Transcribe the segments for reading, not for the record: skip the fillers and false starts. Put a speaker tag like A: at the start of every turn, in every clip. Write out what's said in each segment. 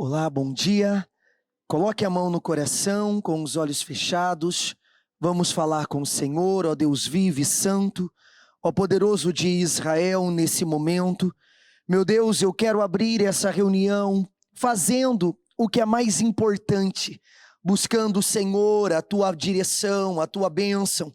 A: Olá, bom dia. Coloque a mão no coração, com os olhos fechados. Vamos falar com o Senhor, ó Deus vivo e santo, ó poderoso de Israel, nesse momento. Meu Deus, eu quero abrir essa reunião fazendo o que é mais importante, buscando, Senhor, a tua direção, a tua bênção.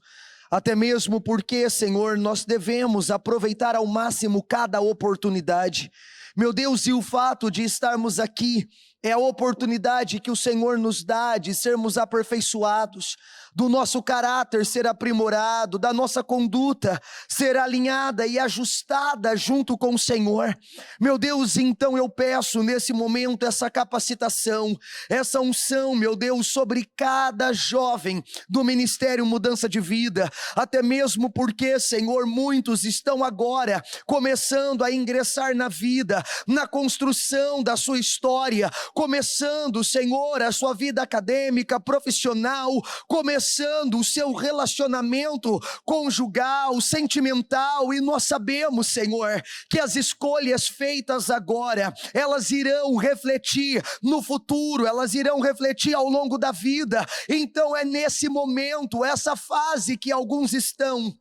A: Até mesmo porque, Senhor, nós devemos aproveitar ao máximo cada oportunidade. Meu Deus, e o fato de estarmos aqui é a oportunidade que o Senhor nos dá de sermos aperfeiçoados, do nosso caráter ser aprimorado, da nossa conduta ser alinhada e ajustada junto com o Senhor. Meu Deus, então eu peço nesse momento essa capacitação, essa unção, meu Deus, sobre cada jovem do Ministério Mudança de Vida, até mesmo porque, Senhor, muitos estão agora começando a ingressar na vida, na construção da sua história, começando, Senhor, a sua vida acadêmica, profissional, começando o seu relacionamento conjugal, sentimental, e nós sabemos, Senhor, que as escolhas feitas agora, elas irão refletir no futuro, elas irão refletir ao longo da vida. Então é nesse momento, essa fase que alguns estão,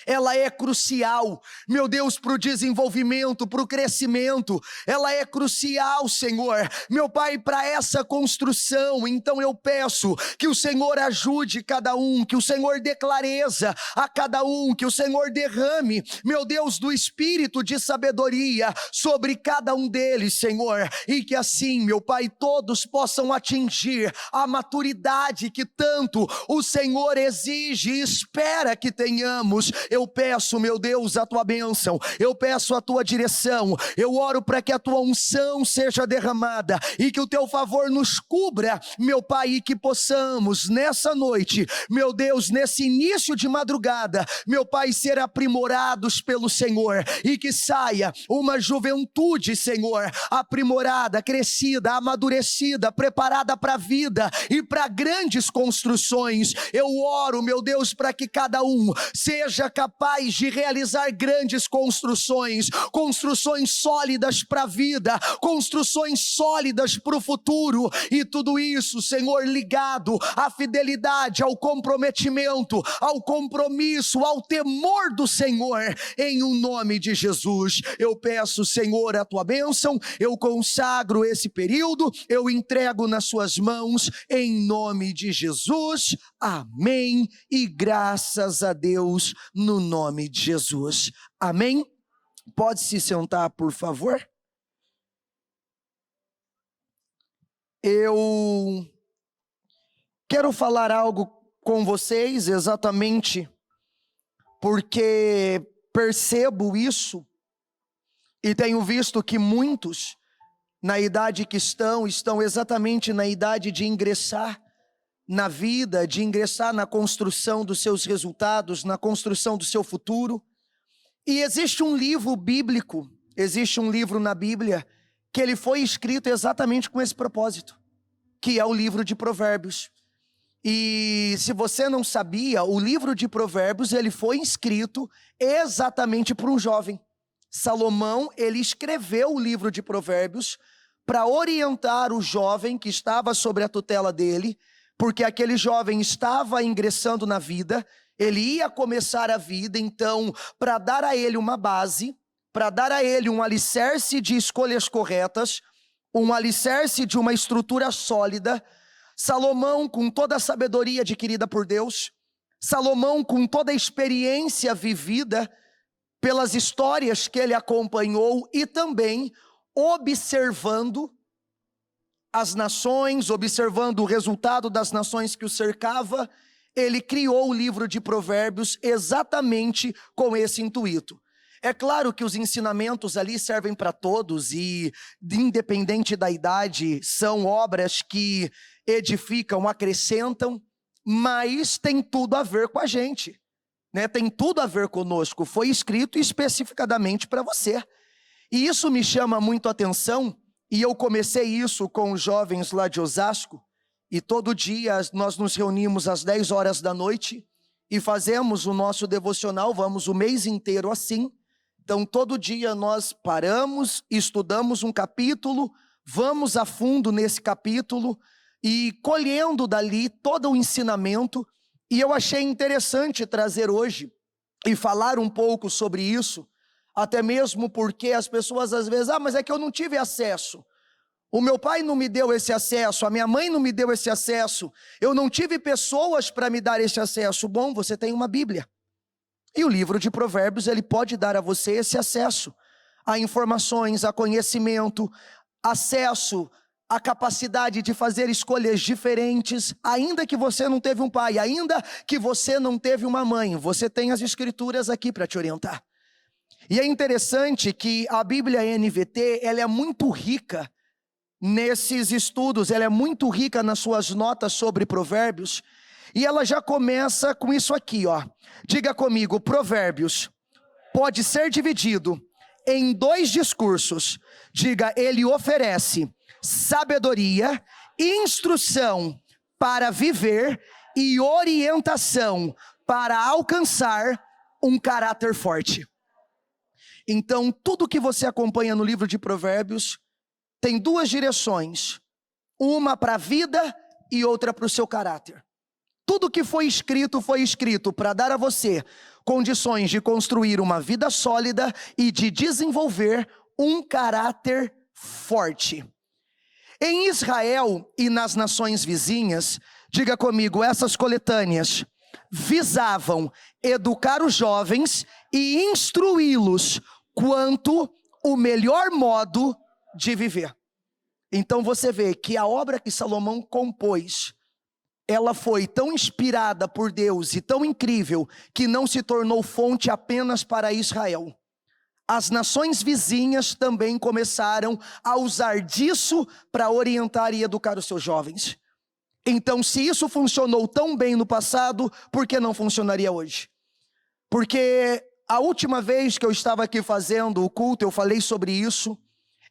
A: ela é crucial, meu Deus, para o desenvolvimento, para o crescimento. Ela é crucial, Senhor, meu Pai, para essa construção. Então eu peço que o Senhor ajude cada um, que o Senhor dê clareza a cada um, que o Senhor derrame, meu Deus, do espírito de sabedoria sobre cada um deles, Senhor, e que assim, meu Pai, todos possam atingir a maturidade que tanto o Senhor exige e espera que tenhamos. Eu peço, meu Deus, a tua bênção, eu peço a tua direção, eu oro para que a tua unção seja derramada e que o teu favor nos cubra, meu Pai, e que possamos nessa noite, meu Deus, nesse início de madrugada, meu Pai, ser aprimorados pelo Senhor e que saia uma juventude, Senhor, aprimorada, crescida, amadurecida, preparada para a vida e para grandes construções. Eu oro, meu Deus, para que cada um seja capaz de realizar grandes construções, construções sólidas para a vida, construções sólidas para o futuro, e tudo isso, Senhor, ligado à fidelidade, ao comprometimento, ao compromisso, ao temor do Senhor, em o nome de Jesus. Eu peço, Senhor, a tua bênção, eu consagro esse período, eu entrego nas suas mãos, em nome de Jesus, amém, e graças a Deus, no nome de Jesus, amém. Pode se sentar, por favor. Eu quero falar algo com vocês exatamente porque percebo isso e tenho visto que muitos, na idade que estão exatamente na idade de ingressar na vida, de ingressar na construção dos seus resultados, na construção do seu futuro. E existe um livro bíblico, existe um livro na Bíblia, que ele foi escrito exatamente com esse propósito, que é o livro de Provérbios. E se você não sabia, o livro de Provérbios, ele foi escrito exatamente por um jovem. Salomão, ele escreveu o livro de Provérbios para orientar o jovem que estava sobre a tutela dele, porque aquele jovem estava ingressando na vida, ele ia começar a vida, então, para dar a ele uma base, para dar a ele um alicerce de escolhas corretas, um alicerce de uma estrutura sólida, Salomão, com toda a sabedoria adquirida por Deus, Salomão, com toda a experiência vivida pelas histórias que ele acompanhou e também observando as nações, observando o resultado das nações que o cercava, ele criou o livro de Provérbios exatamente com esse intuito. É claro que os ensinamentos ali servem para todos e, independente da idade, são obras que edificam, acrescentam, mas tem tudo a ver com a gente, né? Tem tudo a ver conosco, foi escrito especificadamente para você. E isso me chama muito a atenção. E eu comecei isso com os jovens lá de Osasco, e todo dia nós nos reunimos às 10 horas da noite, e fazemos o nosso devocional, vamos o mês inteiro assim. Então todo dia nós paramos, estudamos um capítulo, vamos a fundo nesse capítulo e colhendo dali todo o ensinamento. E eu achei interessante trazer hoje e falar um pouco sobre isso, até mesmo porque as pessoas às vezes, mas é que eu não tive acesso. O meu pai não me deu esse acesso, a minha mãe não me deu esse acesso, eu não tive pessoas para me dar esse acesso. Bom, você tem uma Bíblia. E o livro de Provérbios, ele pode dar a você esse acesso a informações, a conhecimento, acesso à capacidade de fazer escolhas diferentes, ainda que você não teve um pai, ainda que você não teve uma mãe, você tem as escrituras aqui para te orientar. E é interessante que a Bíblia NVT, ela é muito rica nesses estudos, ela é muito rica nas suas notas sobre Provérbios, e ela já começa com isso aqui, ó. Diga comigo, Provérbios pode ser dividido em 2 discursos. Diga, ele oferece sabedoria, instrução para viver e orientação para alcançar um caráter forte. Então, tudo que você acompanha no livro de Provérbios tem 2 direções, uma para a vida e outra para o seu caráter. Tudo que foi escrito para dar a você condições de construir uma vida sólida e de desenvolver um caráter forte. Em Israel e nas nações vizinhas, diga comigo, essas coletâneas visavam educar os jovens e instruí-los quanto o melhor modo de viver. Então você vê que a obra que Salomão compôs, ela foi tão inspirada por Deus e tão incrível que não se tornou fonte apenas para Israel. As nações vizinhas também começaram a usar disso para orientar e educar os seus jovens. Então, se isso funcionou tão bem no passado, por que não funcionaria hoje? Porque a última vez que eu estava aqui fazendo o culto, eu falei sobre isso.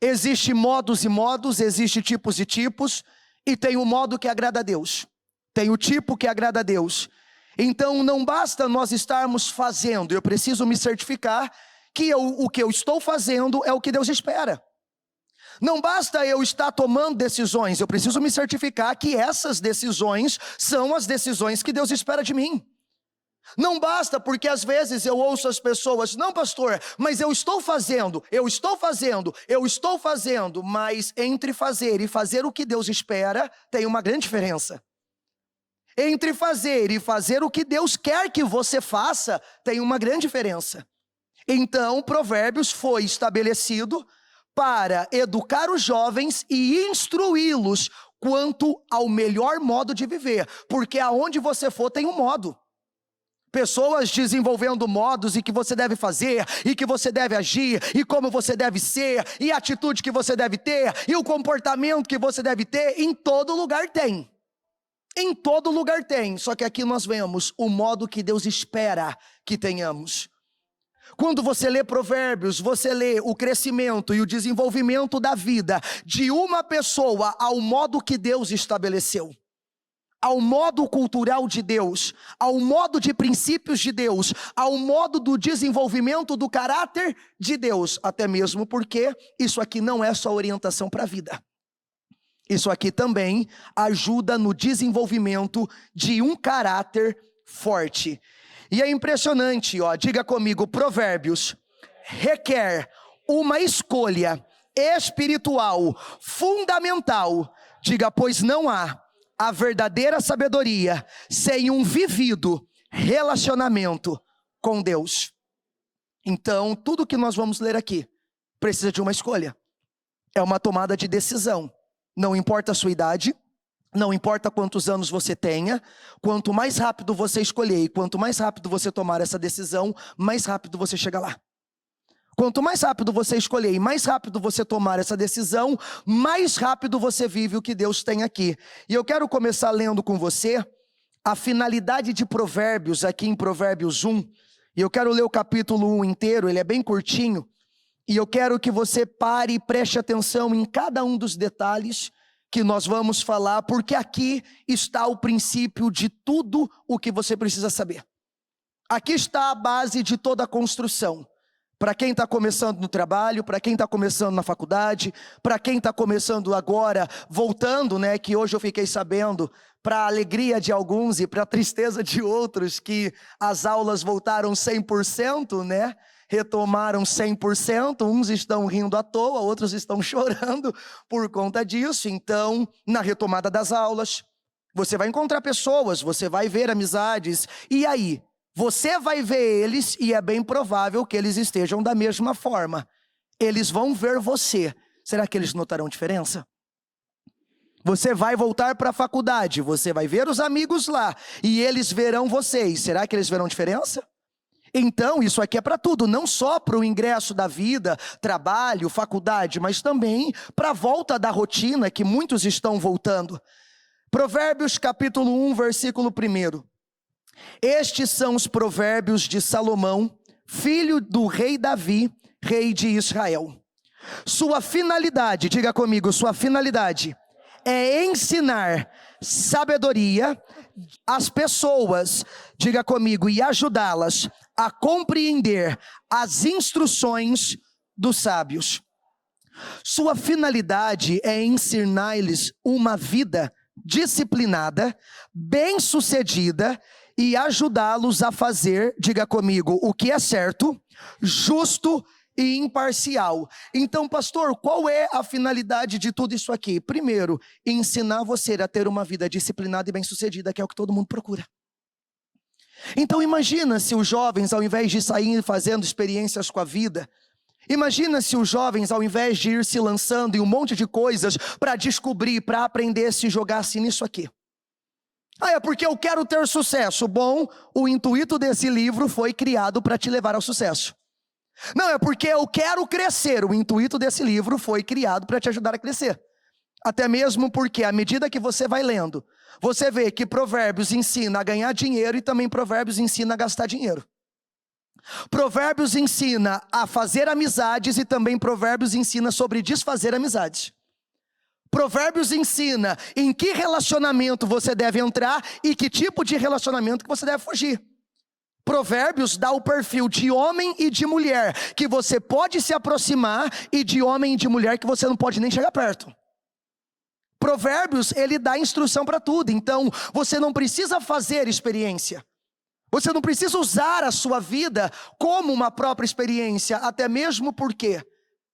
A: Existe modos e modos, existe tipos e tipos, e tem o modo que agrada a Deus. Tem o tipo que agrada a Deus. Então não basta nós estarmos fazendo, eu preciso me certificar que o que eu estou fazendo é o que Deus espera. Não basta eu estar tomando decisões, eu preciso me certificar que essas decisões são as decisões que Deus espera de mim. Não basta, porque às vezes eu ouço as pessoas, não pastor, mas eu estou fazendo, mas entre fazer e fazer o que Deus espera, tem uma grande diferença. Entre fazer e fazer o que Deus quer que você faça, tem uma grande diferença. Então, Provérbios foi estabelecido para educar os jovens e instruí-los quanto ao melhor modo de viver, porque aonde você for tem um modo. Pessoas desenvolvendo modos e que você deve fazer, e que você deve agir, e como você deve ser, e a atitude que você deve ter, e o comportamento que você deve ter, em todo lugar tem. Em todo lugar tem, só que aqui nós vemos o modo que Deus espera que tenhamos. Quando você lê Provérbios, você lê o crescimento e o desenvolvimento da vida de uma pessoa ao modo que Deus estabeleceu, ao modo cultural de Deus, ao modo de princípios de Deus, ao modo do desenvolvimento do caráter de Deus, até mesmo porque isso aqui não é só orientação para a vida. Isso aqui também ajuda no desenvolvimento de um caráter forte. E é impressionante, ó, diga comigo, Provérbios requer uma escolha espiritual fundamental. Diga, pois não há a verdadeira sabedoria sem um vivido relacionamento com Deus. Então, tudo que nós vamos ler aqui precisa de uma escolha. É uma tomada de decisão. Não importa a sua idade, não importa quantos anos você tenha, quanto mais rápido você escolher e quanto mais rápido você tomar essa decisão, mais rápido você chega lá. Quanto mais rápido você escolher e mais rápido você tomar essa decisão, mais rápido você vive o que Deus tem aqui. E eu quero começar lendo com você a finalidade de Provérbios, aqui em Provérbios 1. E eu quero ler o capítulo 1 inteiro, ele é bem curtinho. E eu quero que você pare e preste atenção em cada um dos detalhes que nós vamos falar, porque aqui está o princípio de tudo o que você precisa saber. Aqui está a base de toda a construção. Para quem está começando no trabalho, para quem está começando na faculdade, para quem está começando agora, voltando, né, que hoje eu fiquei sabendo, para a alegria de alguns e para a tristeza de outros, que as aulas voltaram 100%, né, retomaram 100%, uns estão rindo à toa, outros estão chorando por conta disso. Então, na retomada das aulas, você vai encontrar pessoas, você vai ver amizades, e aí? Você vai ver eles e é bem provável que eles estejam da mesma forma. Eles vão ver você. Será que eles notarão diferença? Você vai voltar para a faculdade, você vai ver os amigos lá e eles verão vocês. Será que eles verão diferença? Então, isso aqui é para tudo, não só para o ingresso da vida, trabalho, faculdade, mas também para a volta da rotina que muitos estão voltando. Provérbios capítulo 1, versículo 1. Estes são os provérbios de Salomão, filho do rei Davi, rei de Israel. Sua finalidade, diga comigo, sua finalidade é ensinar sabedoria às pessoas, diga comigo, e ajudá-las a compreender as instruções dos sábios. Sua finalidade é ensinar-lhes uma vida disciplinada, bem-sucedida, e ajudá-los a fazer, diga comigo, o que é certo, justo e imparcial. Então, pastor, qual é a finalidade de tudo isso aqui? Primeiro, ensinar você a ter uma vida disciplinada e bem-sucedida, que é o que todo mundo procura. Então, imagina se os jovens, ao invés de sair fazendo experiências com a vida, imagina se os jovens, ao invés de ir se lançando em um monte de coisas para descobrir, para aprender, se jogassem nisso aqui. Ah, é porque eu quero ter sucesso. Bom, o intuito desse livro foi criado para te levar ao sucesso. Não, é porque eu quero crescer. O intuito desse livro foi criado para te ajudar a crescer. Até mesmo porque, à medida que você vai lendo, você vê que Provérbios ensina a ganhar dinheiro e também Provérbios ensina a gastar dinheiro. Provérbios ensina a fazer amizades e também Provérbios ensina sobre desfazer amizades. Provérbios ensina em que relacionamento você deve entrar e que tipo de relacionamento que você deve fugir. Provérbios dá o perfil de homem e de mulher que você pode se aproximar e de homem e de mulher que você não pode nem chegar perto. Provérbios, ele dá instrução para tudo, então você não precisa fazer experiência. Você não precisa usar a sua vida como uma própria experiência, até mesmo porque,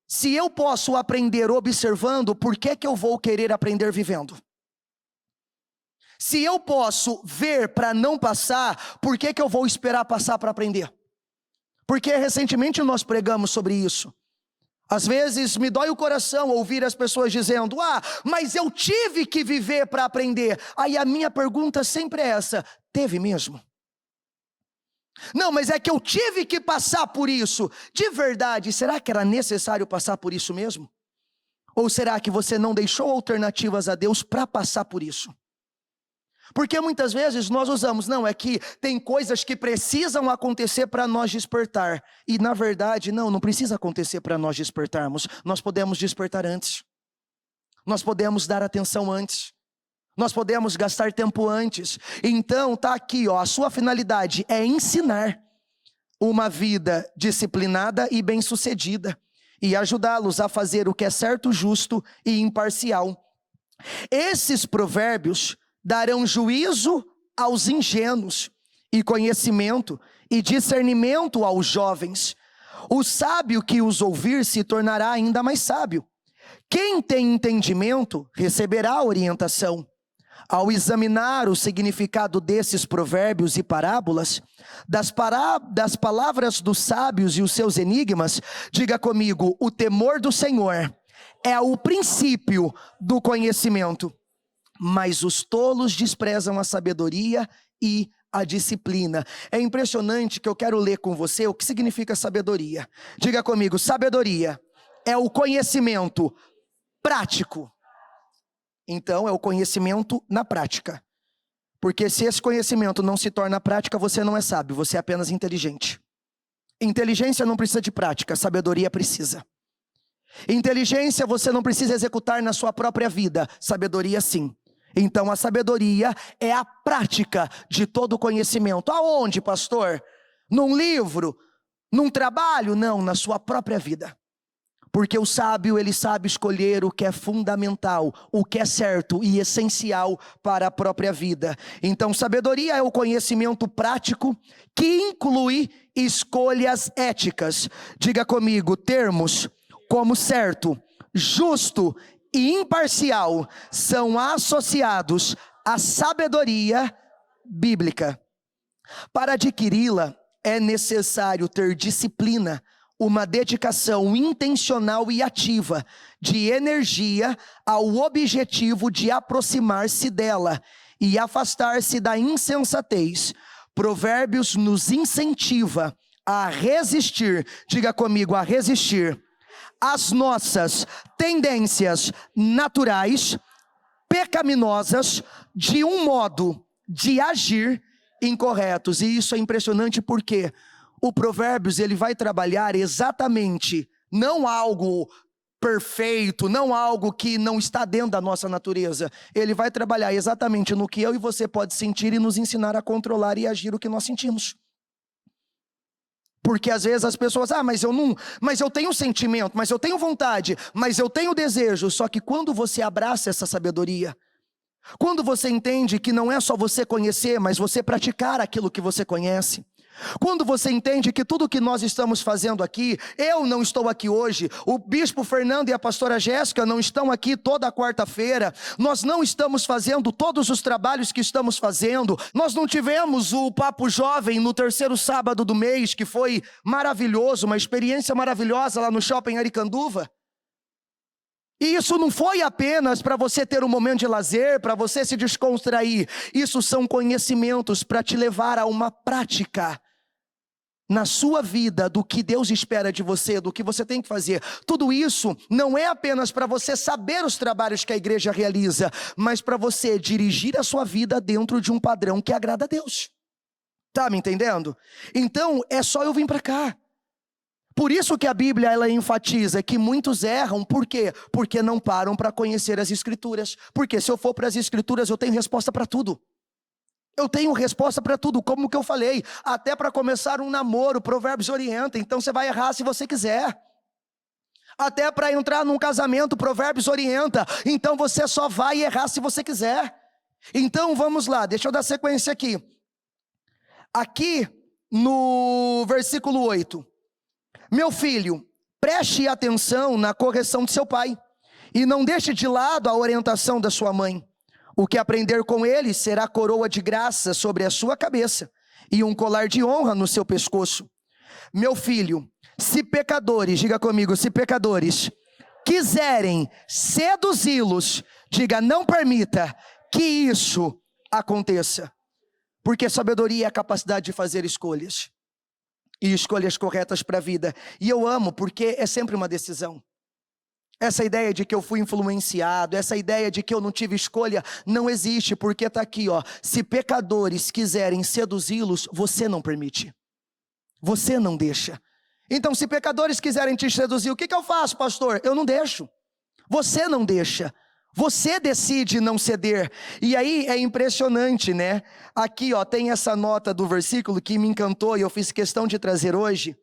A: se eu posso aprender observando, por que eu vou querer aprender vivendo? Se eu posso ver para não passar, por que eu vou esperar passar para aprender? Porque recentemente nós pregamos sobre isso. Às vezes me dói o coração ouvir as pessoas dizendo: mas eu tive que viver para aprender. Aí a minha pergunta sempre é essa: teve mesmo? Não, mas é que eu tive que passar por isso. De verdade, será que era necessário passar por isso mesmo? Ou será que você não deixou alternativas a Deus para passar por isso? Porque muitas vezes nós usamos, não, é que tem coisas que precisam acontecer para nós despertar. E na verdade, não precisa acontecer para nós despertarmos. Nós podemos despertar antes. Nós podemos dar atenção antes. Nós podemos gastar tempo antes. Então está aqui, a sua finalidade é ensinar uma vida disciplinada e bem-sucedida e ajudá-los a fazer o que é certo, justo e imparcial. Esses provérbios darão juízo aos ingênuos e conhecimento e discernimento aos jovens. O sábio que os ouvir se tornará ainda mais sábio. Quem tem entendimento receberá orientação. Ao examinar o significado desses provérbios e parábolas, das palavras dos sábios e os seus enigmas, diga comigo, o temor do Senhor é o princípio do conhecimento, mas os tolos desprezam a sabedoria e a disciplina. É impressionante que eu quero ler com você o que significa sabedoria. Diga comigo, sabedoria é o conhecimento prático. Então, é o conhecimento na prática. Porque se esse conhecimento não se torna prática, você não é sábio, você é apenas inteligente. Inteligência não precisa de prática, sabedoria precisa. Inteligência você não precisa executar na sua própria vida, sabedoria sim. Então, a sabedoria é a prática de todo o conhecimento. Aonde, pastor? Num livro? Num trabalho? Não, na sua própria vida. Porque o sábio, ele sabe escolher o que é fundamental, o que é certo e essencial para a própria vida. Então, sabedoria é o conhecimento prático que inclui escolhas éticas. Diga comigo, termos como certo, justo e imparcial são associados à sabedoria bíblica. Para adquiri-la, é necessário ter disciplina, uma dedicação intencional e ativa de energia ao objetivo de aproximar-se dela e afastar-se da insensatez. Provérbios nos incentiva a resistir, diga comigo, a resistir às nossas tendências naturais, pecaminosas, de um modo de agir incorretos. E isso é impressionante porque o Provérbios, ele vai trabalhar exatamente, não algo perfeito, não algo que não está dentro da nossa natureza. Ele vai trabalhar exatamente no que eu e você pode sentir e nos ensinar a controlar e agir o que nós sentimos. Porque às vezes as pessoas, mas eu tenho sentimento, mas eu tenho vontade, mas eu tenho desejo. Só que quando você abraça essa sabedoria, quando você entende que não é só você conhecer, mas você praticar aquilo que você conhece, quando você entende que tudo que nós estamos fazendo aqui, eu não estou aqui hoje, o bispo Fernando e a pastora Jéssica não estão aqui toda quarta-feira, nós não estamos fazendo todos os trabalhos que estamos fazendo, nós não tivemos o Papo Jovem no terceiro sábado do mês, que foi maravilhoso, uma experiência maravilhosa lá no Shopping Aricanduva. E isso não foi apenas para você ter um momento de lazer, para você se descontrair, isso são conhecimentos para te levar a uma prática na sua vida, do que Deus espera de você, do que você tem que fazer. Tudo isso não é apenas para você saber os trabalhos que a igreja realiza, mas para você dirigir a sua vida dentro de um padrão que agrada a Deus. Tá me entendendo? Então, é só eu vir para cá. Por isso que a Bíblia, ela enfatiza que muitos erram. Por quê? Porque não param para conhecer as Escrituras. Porque se eu for para as Escrituras, eu tenho resposta para tudo. Eu tenho resposta para tudo, como que eu falei, até para começar um namoro, Provérbios orienta, então você vai errar se você quiser. Até para entrar num casamento, Provérbios orienta, então você só vai errar se você quiser. Então vamos lá, deixa eu dar sequência aqui. Aqui no versículo 8. Meu filho, preste atenção na correção de seu pai, e não deixe de lado a orientação da sua mãe. O que aprender com ele será coroa de graça sobre a sua cabeça e um colar de honra no seu pescoço. Meu filho, se pecadores, diga comigo, se pecadores quiserem seduzi-los, diga, não permita que isso aconteça. Porque sabedoria é a capacidade de fazer escolhas. E escolhas corretas para a vida. E eu amo porque é sempre uma decisão. Essa ideia de que eu fui influenciado, essa ideia de que eu não tive escolha, não existe, porque está aqui, ó. Se pecadores quiserem seduzi-los, você não permite. Você não deixa. Então, se pecadores quiserem te seduzir, o que eu faço, pastor? Eu não deixo. Você não deixa. Você decide não ceder. E aí é impressionante, né? Aqui, ó, tem essa nota do versículo que me encantou e eu fiz questão de trazer hoje.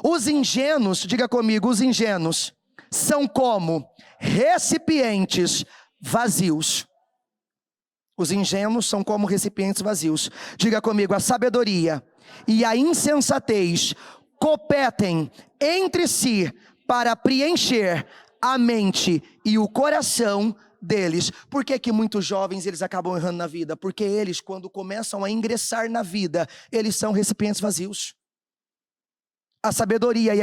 A: Os ingênuos, diga comigo, os ingênuos são como recipientes vazios. Os ingênuos são como recipientes vazios. Diga comigo, a sabedoria e a insensatez competem entre si para preencher a mente e o coração deles. Por que que muitos jovens eles acabam errando na vida? Porque eles, quando começam a ingressar na vida, eles são recipientes vazios. A sabedoria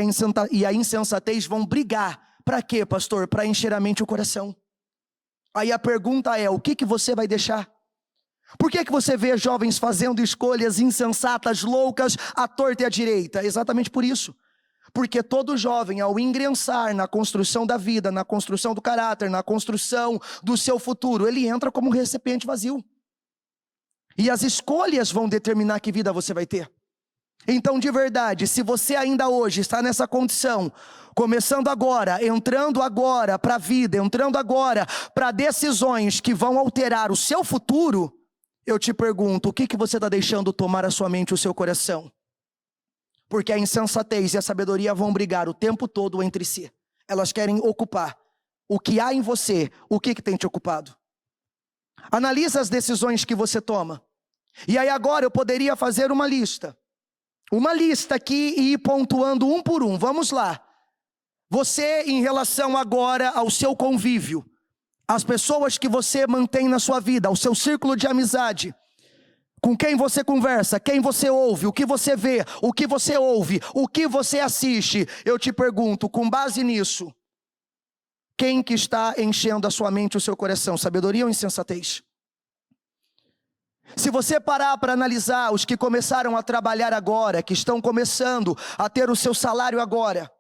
A: e a insensatez vão brigar. Para quê, pastor? Para encher a mente e o coração. Aí a pergunta é, o que você vai deixar? Por que você vê jovens fazendo escolhas insensatas, loucas, à torta e à direita? Exatamente por isso. Porque todo jovem, ao ingressar na construção da vida, na construção do caráter, na construção do seu futuro, ele entra como um recipiente vazio. E as escolhas vão determinar que vida você vai ter. Então, de verdade, se você ainda hoje está nessa condição, começando agora, entrando agora para a vida, entrando agora para decisões que vão alterar o seu futuro, eu te pergunto, o que você está deixando tomar a sua mente e o seu coração? Porque a insensatez e a sabedoria vão brigar o tempo todo entre si. Elas querem ocupar o que há em você, o que tem te ocupado. Analisa as decisões que você toma. E aí agora eu poderia fazer uma lista aqui e ir pontuando um por um. Vamos lá. Você, em relação agora ao seu convívio, as pessoas que você mantém na sua vida, ao seu círculo de amizade, com quem você conversa, quem você ouve, o que você vê, o que você ouve, o que você assiste, eu te pergunto, com base nisso, quem que está enchendo a sua mente, o seu coração, sabedoria ou insensatez? Se você parar para analisar os que começaram a trabalhar agora, que estão começando a ter o seu salário agora,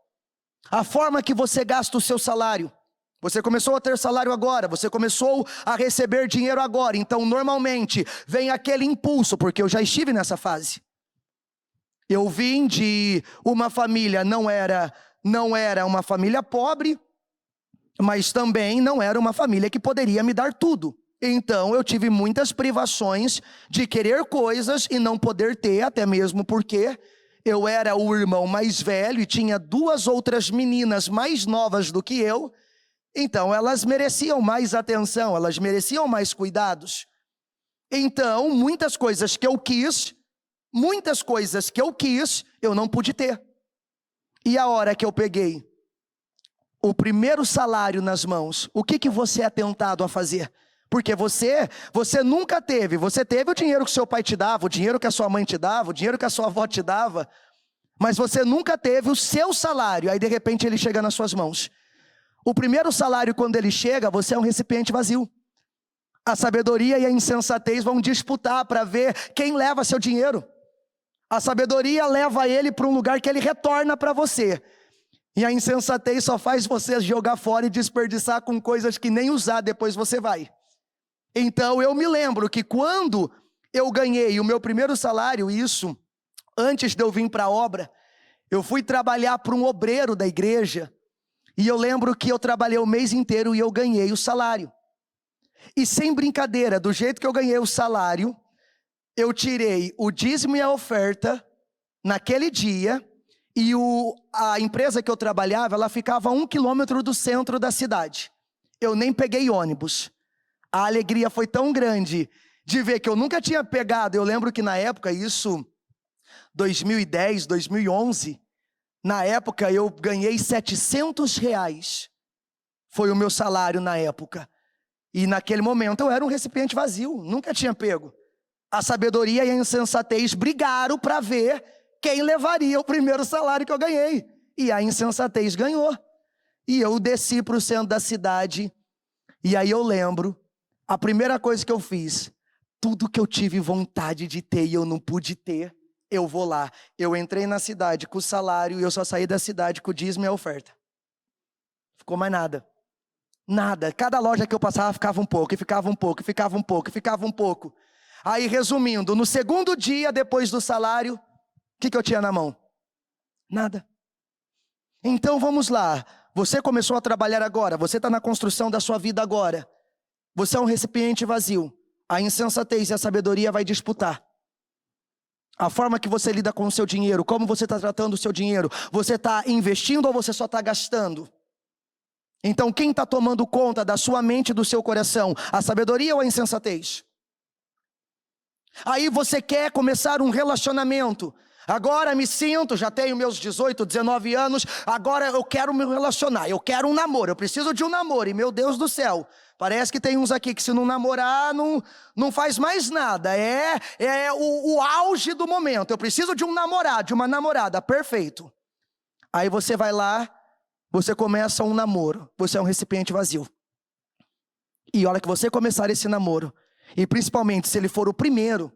A: a forma que você gasta o seu salário, você começou a ter salário agora, você começou a receber dinheiro agora, então normalmente vem aquele impulso, porque eu já estive nessa fase. Eu vim de uma família, não era uma família pobre, mas também não era uma família que poderia me dar tudo. Então eu tive muitas privações de querer coisas e não poder ter, até mesmo porque eu era o irmão mais velho e tinha 2 outras meninas mais novas do que eu. Então elas mereciam mais atenção, elas mereciam mais cuidados. Então muitas coisas que eu quis, eu não pude ter. E a hora que eu peguei o primeiro salário nas mãos, o que você é tentado a fazer? Porque você nunca teve, você teve o dinheiro que seu pai te dava, o dinheiro que a sua mãe te dava, o dinheiro que a sua avó te dava, mas você nunca teve o seu salário, aí de repente ele chega nas suas mãos. O primeiro salário, quando ele chega, você é um recipiente vazio. A sabedoria e a insensatez vão disputar para ver quem leva seu dinheiro. A sabedoria leva ele para um lugar que ele retorna para você. E a insensatez só faz você jogar fora e desperdiçar com coisas que nem usar depois você vai. Então eu me lembro que quando eu ganhei o meu primeiro salário, isso antes de eu vir para a obra, eu fui trabalhar para um obreiro da igreja. E eu lembro que eu trabalhei o mês inteiro e eu ganhei o salário. E sem brincadeira, do jeito que eu ganhei o salário, eu tirei o dízimo e a oferta naquele dia. E a empresa que eu trabalhava, ela ficava a 1 quilômetro do centro da cidade. Eu nem peguei ônibus. A alegria foi tão grande de ver que eu nunca tinha pegado. Eu lembro que na época, isso 2010, 2011... Na época eu ganhei R$700, foi o meu salário na época. E naquele momento eu era um recipiente vazio, nunca tinha pego. A sabedoria e a insensatez brigaram para ver quem levaria o primeiro salário que eu ganhei. E a insensatez ganhou. E eu desci para o centro da cidade, e aí eu lembro, a primeira coisa que eu fiz, tudo que eu tive vontade de ter e eu não pude ter, eu vou lá. Eu entrei na cidade com o salário e eu só saí da cidade com o dízimo e a oferta. Ficou mais nada. Nada. Cada loja que eu passava ficava um pouco, e ficava um pouco, e ficava um pouco, e ficava um pouco. Aí resumindo, no segundo dia depois do salário, o que eu tinha na mão? Nada. Então vamos lá. Você começou a trabalhar agora, você está na construção da sua vida agora. Você é um recipiente vazio. A insensatez e a sabedoria vai disputar. A forma que você lida com o seu dinheiro, como você está tratando o seu dinheiro, você está investindo ou você só está gastando? Então quem está tomando conta da sua mente e do seu coração? A sabedoria ou a insensatez? Aí você quer começar um relacionamento. Agora me sinto, já tenho meus 18, 19 anos, agora eu quero me relacionar, eu quero um namoro, eu preciso de um namoro, e meu Deus do céu, parece que tem uns aqui que se não namorar, não faz mais nada, é o auge do momento, eu preciso de um namorado, de uma namorada, perfeito. Aí você vai lá, você começa um namoro, você é um recipiente vazio. E a hora que você começar esse namoro, e principalmente se ele for o primeiro,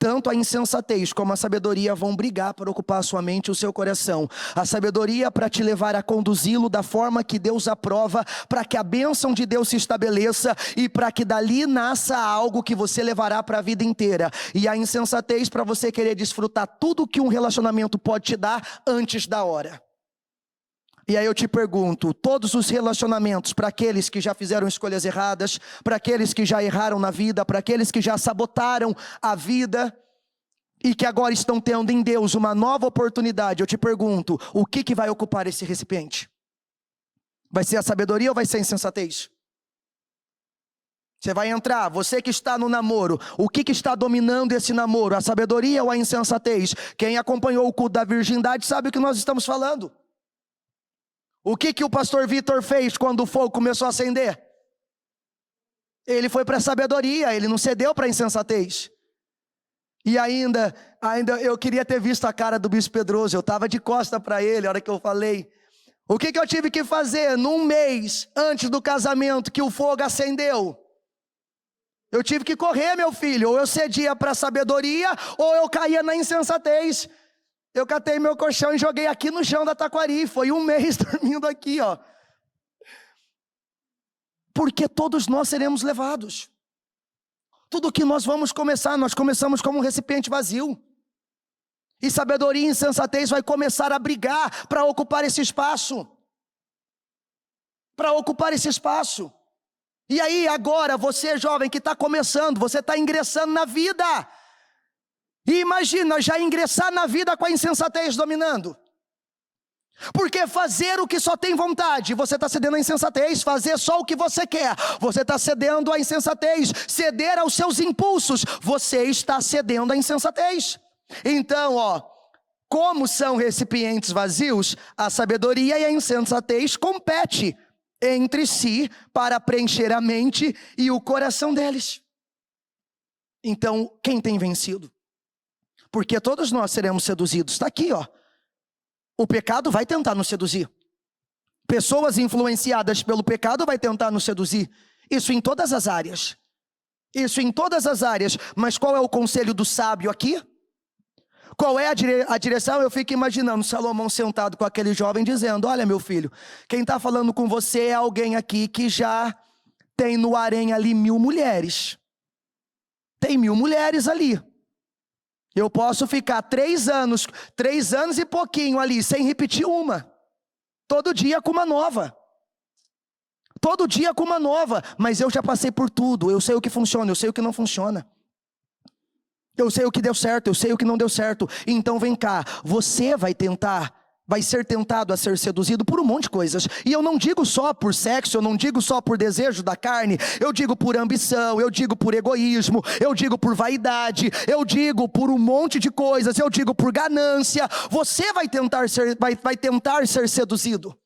A: tanto a insensatez como a sabedoria vão brigar para ocupar a sua mente e o seu coração. A sabedoria para te levar a conduzi-lo da forma que Deus aprova, para que a bênção de Deus se estabeleça e para que dali nasça algo que você levará para a vida inteira. E a insensatez para você querer desfrutar tudo que um relacionamento pode te dar antes da hora. E aí eu te pergunto, todos os relacionamentos, para aqueles que já fizeram escolhas erradas, para aqueles que já erraram na vida, para aqueles que já sabotaram a vida, e que agora estão tendo em Deus uma nova oportunidade, eu te pergunto, o que vai ocupar esse recipiente? Vai ser a sabedoria ou vai ser a insensatez? Você vai entrar, você que está no namoro, o que está dominando esse namoro? A sabedoria ou a insensatez? Quem acompanhou o culto da virgindade sabe o que nós estamos falando. O que o pastor Vitor fez quando o fogo começou a acender? Ele foi para a sabedoria, ele não cedeu para a insensatez. E ainda eu queria ter visto a cara do Bispo Pedroso, eu estava de costa para ele, a hora que eu falei. O que eu tive que fazer num mês antes do casamento que o fogo acendeu? Eu tive que correr, meu filho, ou eu cedia para a sabedoria, ou eu caía na insensatez. Eu catei meu colchão e joguei aqui no chão da Taquari, foi um mês dormindo aqui, ó. Porque todos nós seremos levados. Tudo que nós vamos começar, nós começamos como um recipiente vazio. E sabedoria e insensatez vai começar a brigar para ocupar esse espaço. Para ocupar esse espaço. E aí agora, você jovem que está começando, você está ingressando na vida. E imagina, já ingressar na vida com a insensatez dominando. Porque fazer o que só tem vontade, você está cedendo à insensatez. Fazer só o que você quer, você está cedendo à insensatez. Ceder aos seus impulsos, você está cedendo à insensatez. Então, como são recipientes vazios, a sabedoria e a insensatez competem entre si para preencher a mente e o coração deles. Então, quem tem vencido? Porque todos nós seremos seduzidos. Está aqui, O pecado vai tentar nos seduzir. Pessoas influenciadas pelo pecado vai tentar nos seduzir. Isso em todas as áreas. Isso em todas as áreas. Mas qual é o conselho do sábio aqui? Qual é a direção? Eu fico imaginando Salomão sentado com aquele jovem dizendo: olha, meu filho, quem está falando com você é alguém aqui que já tem no harém ali 1000 mulheres. Tem 1000 mulheres ali. Eu posso ficar 3 anos e pouquinho ali, sem repetir uma. Todo dia com uma nova. Todo dia com uma nova. Mas eu já passei por tudo. Eu sei o que funciona, eu sei o que não funciona. Eu sei o que deu certo, eu sei o que não deu certo. Então vem cá, você vai ser tentado a ser seduzido por um monte de coisas. E eu não digo só por sexo, eu não digo só por desejo da carne. Eu digo por ambição, eu digo por egoísmo, eu digo por vaidade, eu digo por um monte de coisas, eu digo por ganância. Você vai tentar ser seduzido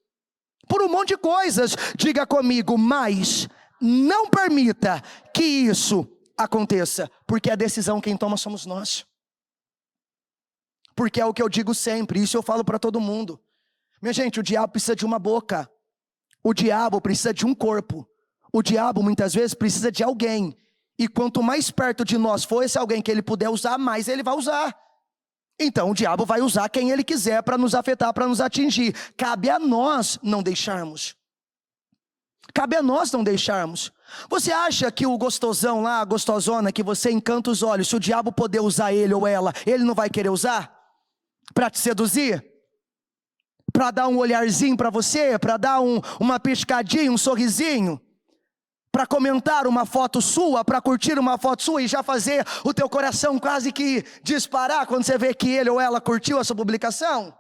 A: por um monte de coisas. Diga comigo, mas não permita que isso aconteça, porque a decisão quem toma somos nós. Porque é o que eu digo sempre, isso eu falo para todo mundo. Minha gente, o diabo precisa de uma boca. O diabo precisa de um corpo. O diabo muitas vezes precisa de alguém. E quanto mais perto de nós for esse alguém que ele puder usar, mais ele vai usar. Então o diabo vai usar quem ele quiser para nos afetar, para nos atingir. Cabe a nós não deixarmos. Cabe a nós não deixarmos. Você acha que o gostosão lá, a gostosona que você encanta os olhos, se o diabo poder usar ele ou ela, ele não vai querer usar? Para te seduzir? Para dar um olharzinho para você? Para dar uma piscadinha, um sorrisinho? Para comentar uma foto sua? Para curtir uma foto sua e já fazer o teu coração quase que disparar quando você vê que ele ou ela curtiu a sua publicação?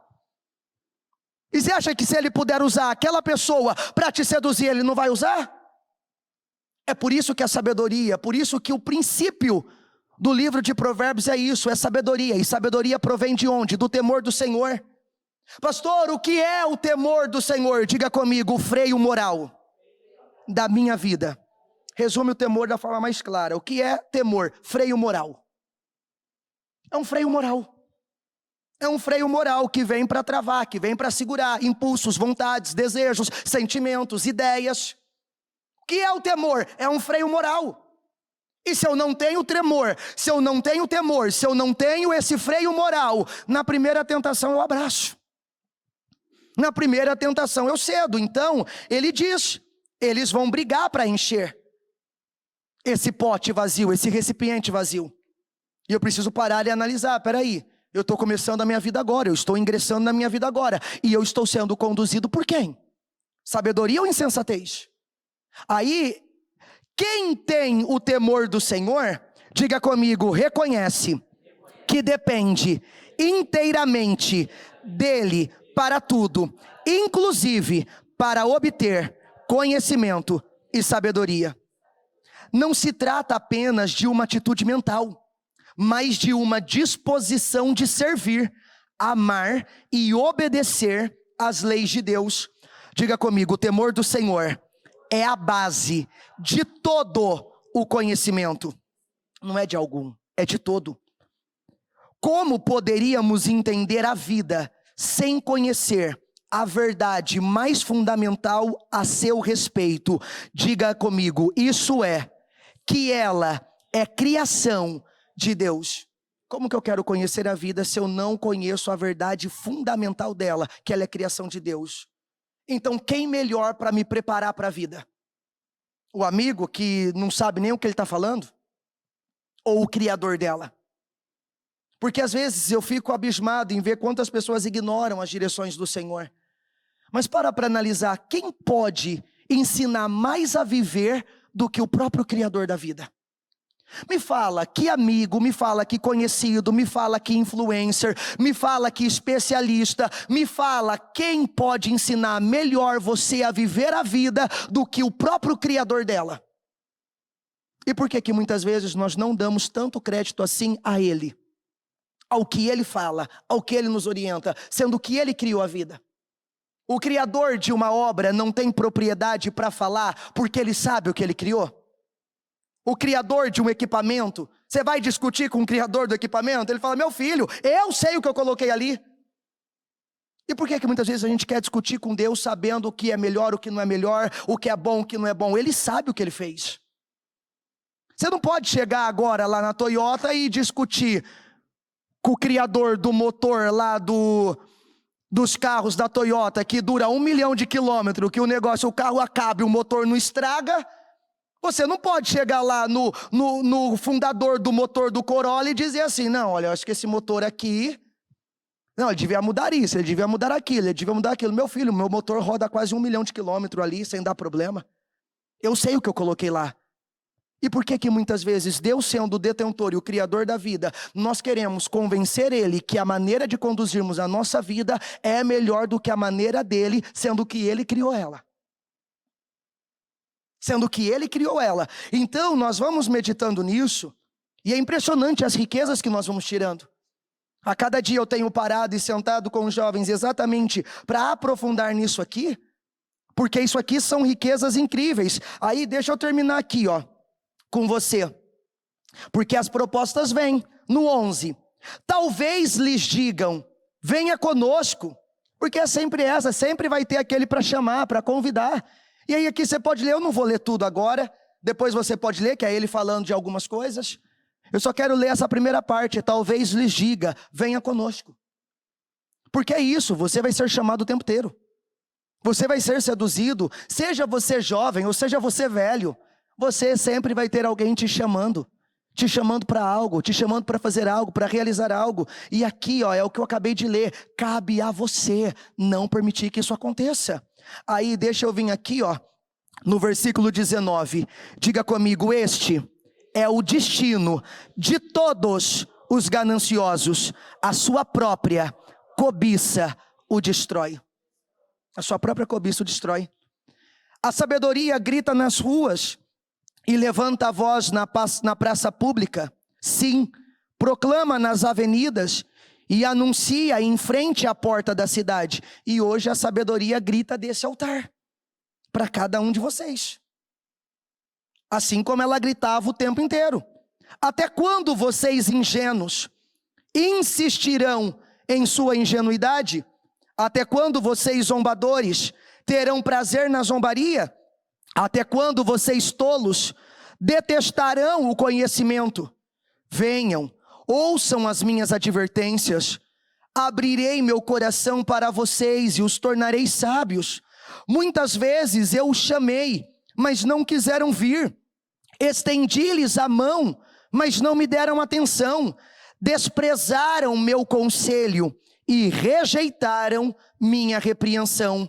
A: E você acha que se ele puder usar aquela pessoa para te seduzir, ele não vai usar? É por isso que a sabedoria, por isso que o princípio do livro de Provérbios é isso, é sabedoria. E sabedoria provém de onde? Do temor do Senhor. Pastor, o que é o temor do Senhor? Diga comigo, o freio moral da minha vida. Resume o temor da forma mais clara. O que é temor? Freio moral. É um freio moral. É um freio moral que vem para travar, que vem para segurar impulsos, vontades, desejos, sentimentos, ideias. O que é o temor? É um freio moral. E se eu não tenho tremor, se eu não tenho temor, se eu não tenho esse freio moral, na primeira tentação eu abraço. Na primeira tentação eu cedo. Então, ele diz, eles vão brigar para encher esse pote vazio, esse recipiente vazio. E eu preciso parar e analisar, peraí, eu estou começando a minha vida agora, eu estou ingressando na minha vida agora, e eu estou sendo conduzido por quem? Sabedoria ou insensatez? Aí, quem tem o temor do Senhor, diga comigo, reconhece que depende inteiramente dele para tudo, inclusive para obter conhecimento e sabedoria. Não se trata apenas de uma atitude mental, mas de uma disposição de servir, amar e obedecer às leis de Deus. Diga comigo: o temor do Senhor é a base de todo o conhecimento. Não é de algum, é de todo. Como poderíamos entender a vida sem conhecer a verdade mais fundamental a seu respeito? Diga comigo: isso é, que ela é criação de Deus. Como que eu quero conhecer a vida se eu não conheço a verdade fundamental dela, que ela é criação de Deus? Então quem melhor para me preparar para a vida? O amigo que não sabe nem o que ele está falando? Ou o criador dela? Porque às vezes eu fico abismado em ver quantas pessoas ignoram as direções do Senhor. Mas para analisar, quem pode ensinar mais a viver do que o próprio Criador da vida? Me fala que amigo, me fala que conhecido, me fala que influencer, me fala que especialista, me fala quem pode ensinar melhor você a viver a vida do que o próprio Criador dela. E por que que muitas vezes nós não damos tanto crédito assim a Ele? Ao que Ele fala, ao que Ele nos orienta, sendo que Ele criou a vida. O criador de uma obra não tem propriedade para falar porque ele sabe o que ele criou? O criador de um equipamento, você vai discutir com o criador do equipamento? Ele fala: meu filho, eu sei o que eu coloquei ali. E por que que muitas vezes a gente quer discutir com Deus sabendo o que é melhor, o que não é melhor, o que é bom, o que não é bom? Ele sabe o que ele fez. Você não pode chegar agora lá na Toyota e discutir com o criador do motor lá dos carros da Toyota, que dura 1 milhão de quilômetros, que o carro acaba e o motor não estraga. Você não pode chegar lá no fundador do motor do Corolla e dizer assim: não, olha, eu acho que esse motor aqui, não, ele devia mudar isso, ele devia mudar aquilo, ele devia mudar aquilo. Meu filho, meu motor roda quase 1 milhão de quilômetros ali, sem dar problema. Eu sei o que eu coloquei lá. E por que que muitas vezes, Deus sendo o detentor e o criador da vida, nós queremos convencer Ele que a maneira de conduzirmos a nossa vida é melhor do que a maneira dele, sendo que Ele criou ela? Sendo que Ele criou ela. Então nós vamos meditando nisso, e é impressionante as riquezas que nós vamos tirando. A cada dia eu tenho parado e sentado com os jovens exatamente para aprofundar nisso aqui, porque isso aqui são riquezas incríveis. Aí deixa eu terminar aqui, com você, porque as propostas vêm no 11. Talvez lhes digam: venha conosco, porque é sempre essa, sempre vai ter aquele para chamar, para convidar. E aí aqui você pode ler, eu não vou ler tudo agora, depois você pode ler, que é ele falando de algumas coisas. Eu só quero ler essa primeira parte: talvez lhes diga, venha conosco. Porque é isso, você vai ser chamado o tempo inteiro. Você vai ser seduzido, seja você jovem ou seja você velho. Você sempre vai ter alguém te chamando para algo, te chamando para fazer algo, para realizar algo. E aqui é o que eu acabei de ler: cabe a você não permitir que isso aconteça. Aí deixa eu vir aqui no versículo 19, diga comigo: este é o destino de todos os gananciosos, a sua própria cobiça o destrói. A sua própria cobiça o destrói. A sabedoria grita nas ruas e levanta a voz na praça pública. Sim, proclama nas avenidas e anuncia em frente à porta da cidade. E hoje a sabedoria grita desse altar para cada um de vocês, assim como ela gritava o tempo inteiro. Até quando vocês ingênuos insistirão em sua ingenuidade? Até quando vocês zombadores terão prazer na zombaria? Até quando vocês tolos detestarão o conhecimento? Venham, ouçam as minhas advertências. Abrirei meu coração para vocês e os tornarei sábios. Muitas vezes eu os chamei, mas não quiseram vir. Estendi-lhes a mão, mas não me deram atenção. Desprezaram meu conselho e rejeitaram minha repreensão.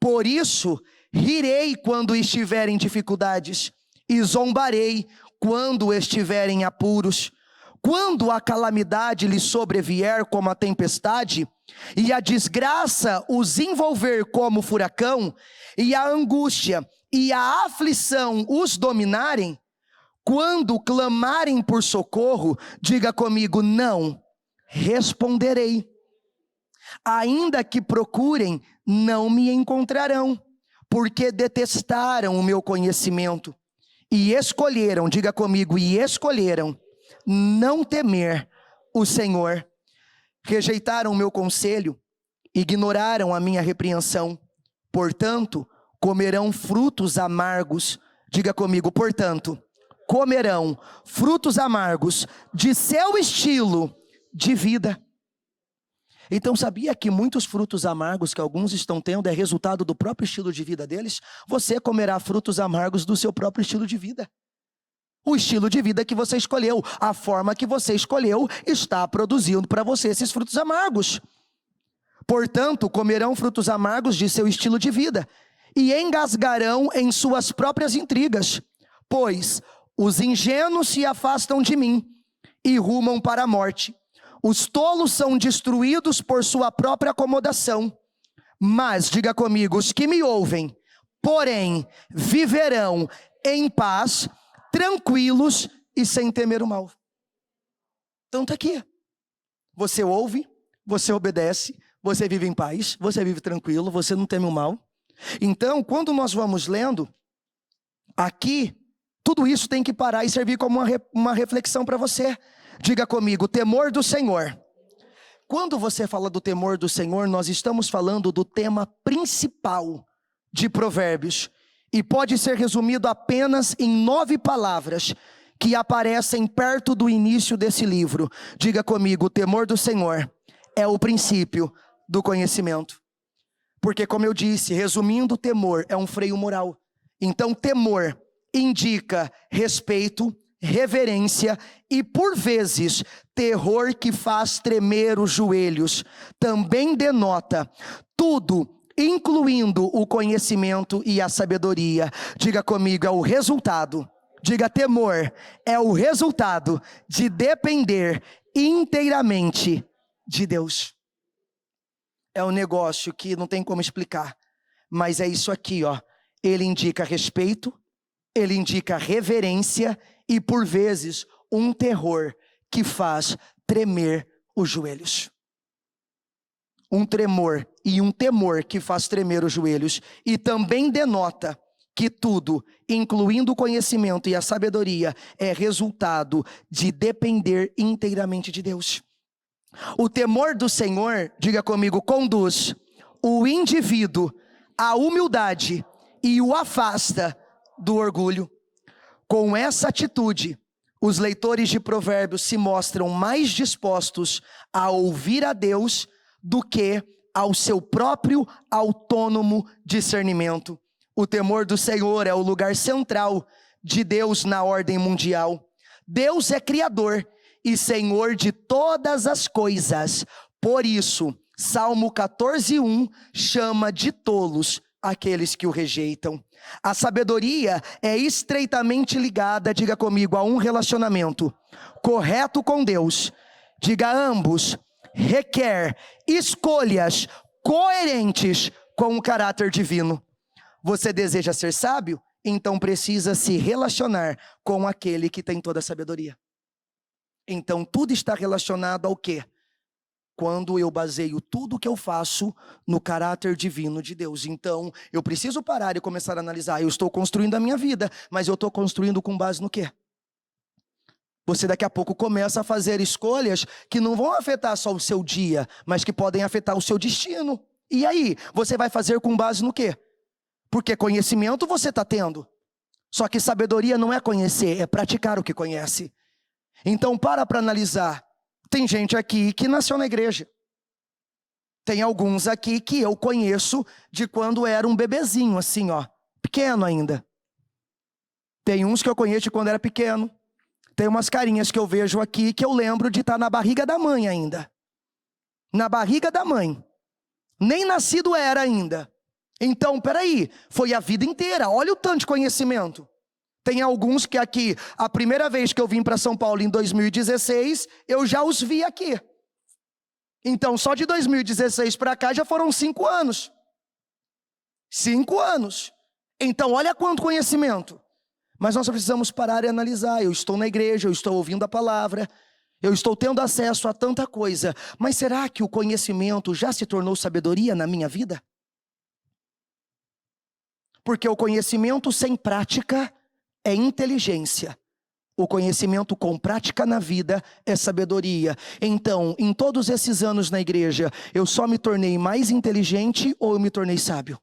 A: Por isso, rirei quando estiverem em dificuldades e zombarei quando estiverem em apuros. Quando a calamidade lhe sobrevier como a tempestade, e a desgraça os envolver como furacão, e a angústia e a aflição os dominarem, quando clamarem por socorro, diga comigo: não responderei. Ainda que procurem, não me encontrarão, porque detestaram o meu conhecimento e escolheram, diga comigo, e escolheram não temer o Senhor. Rejeitaram o meu conselho, ignoraram a minha repreensão. Portanto, comerão frutos amargos. Diga comigo, portanto, comerão frutos amargos de seu estilo de vida. Então, sabia que muitos frutos amargos que alguns estão tendo é resultado do próprio estilo de vida deles? Você comerá frutos amargos do seu próprio estilo de vida. O estilo de vida que você escolheu, a forma que você escolheu, está produzindo para você esses frutos amargos. Portanto, comerão frutos amargos de seu estilo de vida e engasgarão em suas próprias intrigas, pois os ingênuos se afastam de mim e rumam para a morte. Os tolos são destruídos por sua própria acomodação. Mas, diga comigo, os que me ouvem, porém, viverão em paz, tranquilos e sem temer o mal. Então está aqui. Você ouve, você obedece, você vive em paz, você vive tranquilo, você não teme o mal. Então, quando nós vamos lendo, aqui, tudo isso tem que parar e servir como uma reflexão para você. Diga comigo, temor do Senhor. Quando você fala do temor do Senhor, nós estamos falando do tema principal de Provérbios. E pode ser resumido apenas em 9 palavras que aparecem perto do início desse livro. Diga comigo, o temor do Senhor é o princípio do conhecimento. Porque, como eu disse, resumindo, temor é um freio moral. Então, temor indica respeito, reverência e, por vezes, terror que faz tremer os joelhos. Também denota tudo, incluindo o conhecimento e a sabedoria. Diga comigo, é o resultado. Diga, temor é o resultado de depender inteiramente de Deus. É um negócio que não tem como explicar, mas é isso aqui, ó. Ele indica respeito, ele indica reverência e, por vezes, um terror que faz tremer os joelhos. Um tremor e um temor que faz tremer os joelhos. E também denota que tudo, incluindo o conhecimento e a sabedoria, é resultado de depender inteiramente de Deus. O temor do Senhor, diga comigo, conduz o indivíduo à humildade e o afasta do orgulho. Com essa atitude, os leitores de Provérbios se mostram mais dispostos a ouvir a Deus do que ao seu próprio autônomo discernimento. O temor do Senhor é o lugar central de Deus na ordem mundial. Deus é Criador e Senhor de todas as coisas. Por isso, Salmo 14:1 chama de tolos aqueles que o rejeitam. A sabedoria é estreitamente ligada, diga comigo, a um relacionamento correto com Deus. Diga, ambos requer escolhas coerentes com o caráter divino. Você deseja ser sábio? Então precisa se relacionar com aquele que tem toda a sabedoria. Então tudo está relacionado ao quê? Quando eu baseio tudo que eu faço no caráter divino de Deus. Então eu preciso parar e começar a analisar. Eu estou construindo a minha vida, mas eu estou construindo com base no quê? Você daqui a pouco começa a fazer escolhas que não vão afetar só o seu dia, mas que podem afetar o seu destino. E aí, você vai fazer com base no quê? Porque conhecimento você está tendo. Só que sabedoria não é conhecer, é praticar o que conhece. Então para analisar. Tem gente aqui que nasceu na igreja. Tem alguns aqui que eu conheço de quando era um bebezinho, assim ó, pequeno ainda. Tem uns que eu conheço de quando era pequeno. Tem umas carinhas que eu vejo aqui que eu lembro de estar na barriga da mãe ainda. Na barriga da mãe. Nem nascido era ainda. Então, peraí, foi a vida inteira. Olha o tanto de conhecimento. Tem alguns que aqui, a primeira vez que eu vim para São Paulo em 2016, eu já os vi aqui. Então, só de 2016 para cá já foram 5 anos. 5 anos. Então, olha quanto conhecimento. Mas nós precisamos parar e analisar. Eu estou na igreja, eu estou ouvindo a palavra, eu estou tendo acesso a tanta coisa. Mas será que o conhecimento já se tornou sabedoria na minha vida? Porque o conhecimento sem prática é inteligência. O conhecimento com prática na vida é sabedoria. Então, em todos esses anos na igreja, eu só me tornei mais inteligente ou eu me tornei sábio?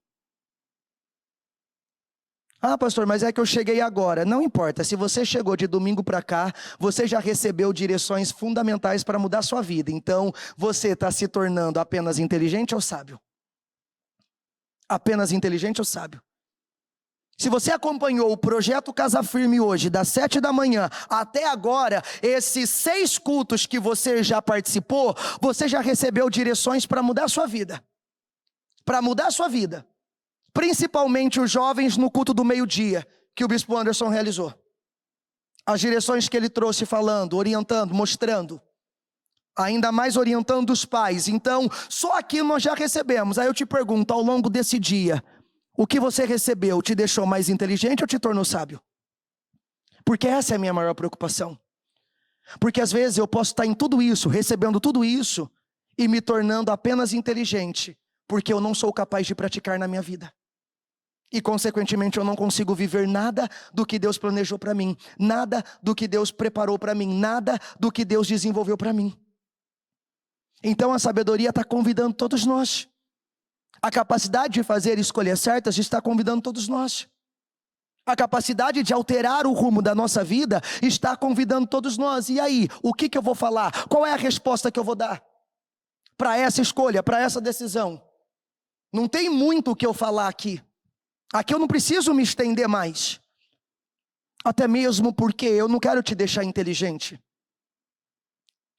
A: Ah, pastor, mas é que eu cheguei agora. Não importa, se você chegou de domingo para cá, você já recebeu direções fundamentais para mudar a sua vida. Então, você está se tornando apenas inteligente ou sábio? Apenas inteligente ou sábio? Se você acompanhou o Projeto Casa Firme hoje, das 7 da manhã até agora, esses 6 cultos que você já participou, você já recebeu direções para mudar a sua vida. Para mudar a sua vida. Principalmente os jovens no culto do meio-dia, que o Bispo Anderson realizou. As direções que ele trouxe falando, orientando, mostrando. Ainda mais orientando os pais. Então, só aqui nós já recebemos. Aí eu te pergunto, ao longo desse dia, o que você recebeu te deixou mais inteligente ou te tornou sábio? Porque essa é a minha maior preocupação. Porque às vezes eu posso estar em tudo isso, recebendo tudo isso, e me tornando apenas inteligente, porque eu não sou capaz de praticar na minha vida. E consequentemente eu não consigo viver nada do que Deus planejou para mim, nada do que Deus preparou para mim, nada do que Deus desenvolveu para mim. Então a sabedoria está convidando todos nós. A capacidade de fazer escolhas certas está convidando todos nós. A capacidade de alterar o rumo da nossa vida está convidando todos nós. E aí, o que eu vou falar? Qual é a resposta que eu vou dar para essa escolha, para essa decisão? Não tem muito o que eu falar aqui. Aqui eu não preciso me estender mais. Até mesmo porque eu não quero te deixar inteligente.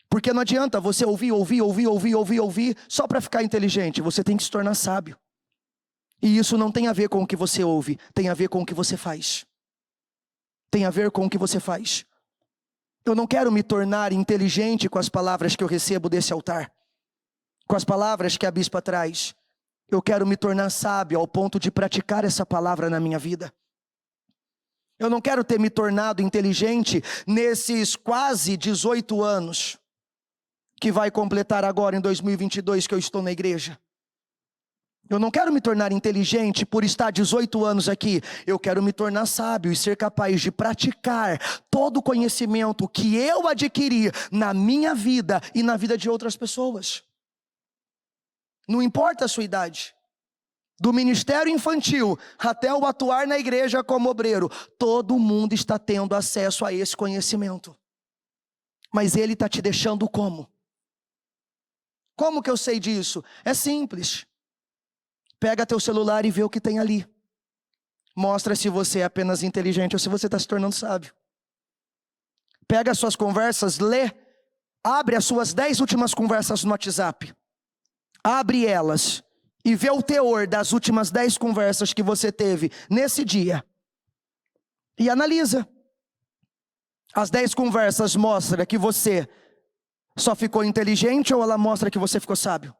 A: Porque não adianta você ouvir só para ficar inteligente. Você tem que se tornar sábio. E isso não tem a ver com o que você ouve, tem a ver com o que você faz. Tem a ver com o que você faz. Eu não quero me tornar inteligente com as palavras que eu recebo desse altar, com as palavras que a bispa traz. Eu quero me tornar sábio ao ponto de praticar essa palavra na minha vida. Eu não quero ter me tornado inteligente nesses quase 18 anos que vai completar agora em 2022 que eu estou na igreja. Eu não quero me tornar inteligente por estar 18 anos aqui. Eu quero me tornar sábio e ser capaz de praticar todo o conhecimento que eu adquiri na minha vida e na vida de outras pessoas. Não importa a sua idade. Do ministério infantil até o atuar na igreja como obreiro, todo mundo está tendo acesso a esse conhecimento. Mas ele está te deixando como? Como que eu sei disso? É simples. Pega teu celular e vê o que tem ali. Mostra se você é apenas inteligente ou se você está se tornando sábio. Pega as suas conversas, lê. Abre as suas 10 últimas conversas no WhatsApp. Abre elas e vê o teor das últimas 10 conversas que você teve nesse dia. E analisa. As 10 conversas mostram que você só ficou inteligente ou ela mostra que você ficou sábio?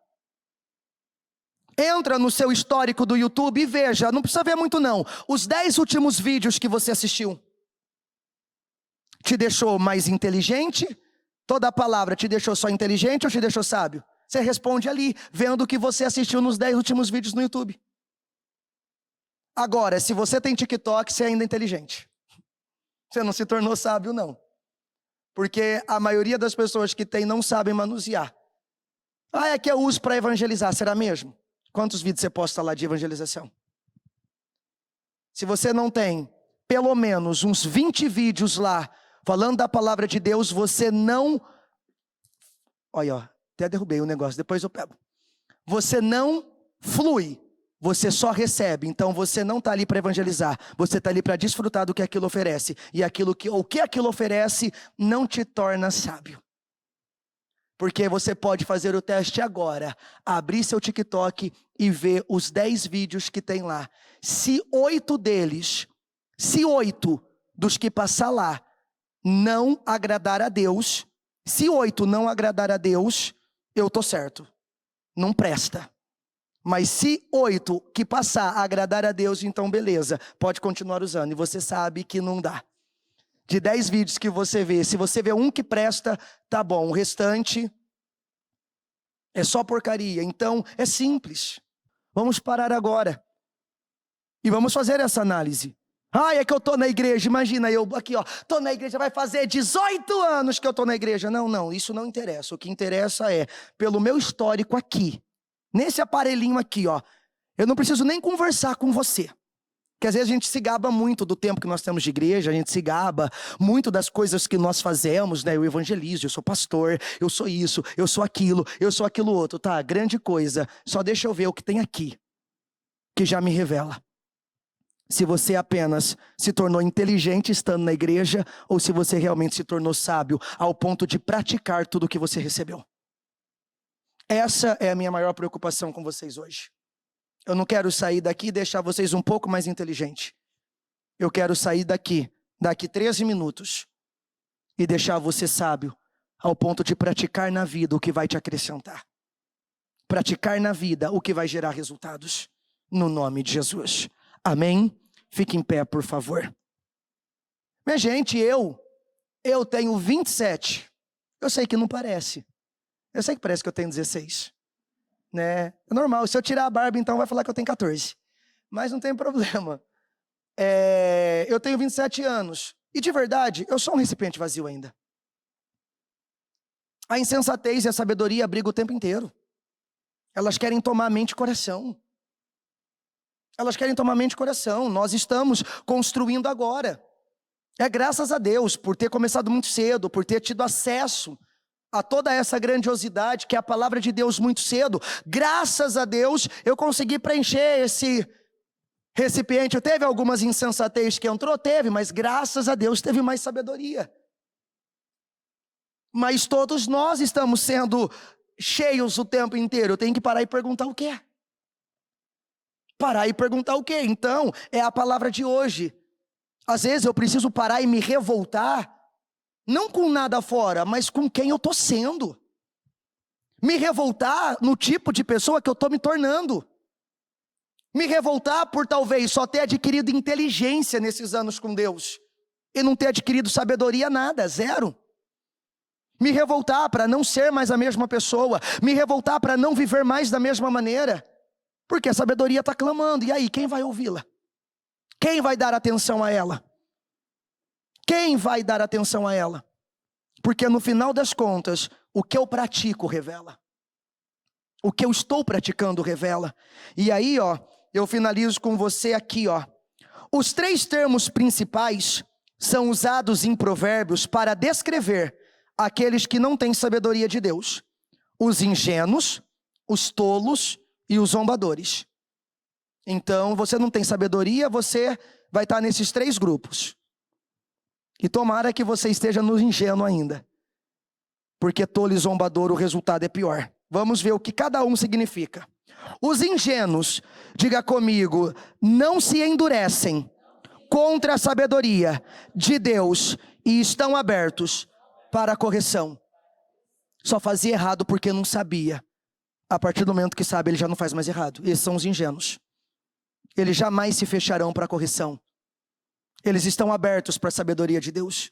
A: Entra no seu histórico do YouTube e veja, não precisa ver muito não, os 10 últimos vídeos que você assistiu. Te deixou mais inteligente? Toda a palavra te deixou só inteligente ou te deixou sábio? Você responde ali, vendo o que você assistiu nos 10 últimos vídeos no YouTube. Agora, se você tem TikTok, você é ainda inteligente. Você não se tornou sábio não. Porque a maioria das pessoas que tem não sabem manusear. Ah, é que eu uso para evangelizar, será mesmo? Quantos vídeos você posta lá de evangelização? Se você não tem pelo menos uns 20 vídeos lá, falando da palavra de Deus, você não... Olha, ó, até derrubei o negócio, depois eu pego. Você não flui, você só recebe. Então você não está ali para evangelizar, você está ali para desfrutar do que aquilo oferece. E o que aquilo oferece não te torna sábio. Porque você pode fazer o teste agora, abrir seu TikTok e ver os 10 vídeos que tem lá. Se 8 dos que passar lá não agradar a Deus, se 8 não agradar a Deus, eu tô certo, não presta. Mas se 8 que passar a agradar a Deus, então beleza, pode continuar usando. E você sabe que não dá. De 10 vídeos que você vê, se você vê um que presta, tá bom. O restante é só porcaria. Então é simples. Vamos parar agora. E vamos fazer essa análise. É que eu tô na igreja, imagina eu aqui tô na igreja, vai fazer 18 anos que eu tô na igreja. Não, isso não interessa. O que interessa é, pelo meu histórico aqui, nesse aparelhinho aqui, eu não preciso nem conversar com você. Porque às vezes a gente se gaba muito do tempo que nós temos de igreja, a gente se gaba muito das coisas que nós fazemos, né? Eu evangelizo, eu sou pastor, eu sou isso, eu sou aquilo outro, tá? Grande coisa. Só deixa eu ver o que tem aqui, que já me revela. Se você apenas se tornou inteligente estando na igreja, ou se você realmente se tornou sábio ao ponto de praticar tudo o que você recebeu. Essa é a minha maior preocupação com vocês hoje. Eu não quero sair daqui e deixar vocês um pouco mais inteligentes. Eu quero sair daqui 13 minutos, e deixar você sábio ao ponto de praticar na vida o que vai te acrescentar. Praticar na vida o que vai gerar resultados. No nome de Jesus. Amém? Fique em pé, por favor. Minha gente, eu tenho 27. Eu sei que não parece. Eu sei que parece que eu tenho 16. Né? É normal. Se eu tirar a barba, então vai falar que eu tenho 14. Mas não tem problema. Eu tenho 27 anos. E de verdade, eu sou um recipiente vazio ainda. A insensatez e a sabedoria brigam o tempo inteiro. Elas querem tomar mente e coração. Elas querem tomar mente e coração. Nós estamos construindo agora. É graças a Deus por ter começado muito cedo, por ter tido acesso a toda essa grandiosidade que é a palavra de Deus muito cedo. Graças a Deus eu consegui preencher esse recipiente. Teve algumas insensatez que entrou? Teve, mas graças a Deus teve mais sabedoria. Mas todos nós estamos sendo cheios o tempo inteiro. Eu tenho que parar e perguntar o quê? Parar e perguntar o quê? Então, é a palavra de hoje. Às vezes eu preciso parar e me revoltar, não com nada fora, mas com quem eu estou sendo. Me revoltar no tipo de pessoa que eu estou me tornando. Me revoltar por talvez só ter adquirido inteligência nesses anos com Deus, e não ter adquirido sabedoria nada, zero. Me revoltar para não ser mais a mesma pessoa. Me revoltar para não viver mais da mesma maneira. Porque a sabedoria está clamando. E aí, quem vai ouvi-la? Quem vai dar atenção a ela? Quem vai dar atenção a ela? Porque no final das contas, o que eu pratico revela. O que eu estou praticando revela. E aí, eu finalizo com você aqui, Os 3 termos principais são usados em Provérbios para descrever aqueles que não têm sabedoria de Deus: os ingênuos, os tolos e os zombadores. Então, você não tem sabedoria, você vai estar nesses 3 grupos. E tomara que você esteja no ingênuo ainda. Porque tolo e zombador, o resultado é pior. Vamos ver o que cada um significa. Os ingênuos, diga comigo, não se endurecem contra a sabedoria de Deus e estão abertos para a correção. Só fazia errado porque não sabia. A partir do momento que sabe, ele já não faz mais errado. Esses são os ingênuos. Eles jamais se fecharão para a correção. Eles estão abertos para a sabedoria de Deus.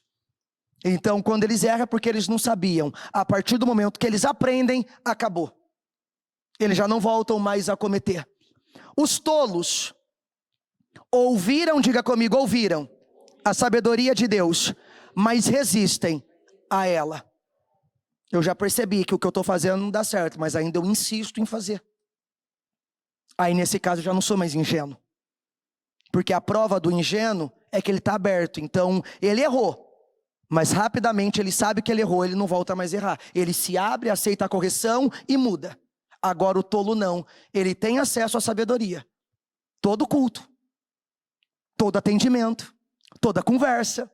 A: Então, quando eles erram, é porque eles não sabiam. A partir do momento que eles aprendem, acabou. Eles já não voltam mais a cometer. Os tolos ouviram, diga comigo, ouviram a sabedoria de Deus, mas resistem a ela. Eu já percebi que o que eu estou fazendo não dá certo, mas ainda eu insisto em fazer. Aí nesse caso eu já não sou mais ingênuo. Porque a prova do ingênuo é que ele está aberto. Então ele errou, mas rapidamente ele sabe que ele errou, ele não volta mais a errar. Ele se abre, aceita a correção e muda. Agora o tolo não, ele tem acesso à sabedoria. Todo culto, todo atendimento, toda conversa,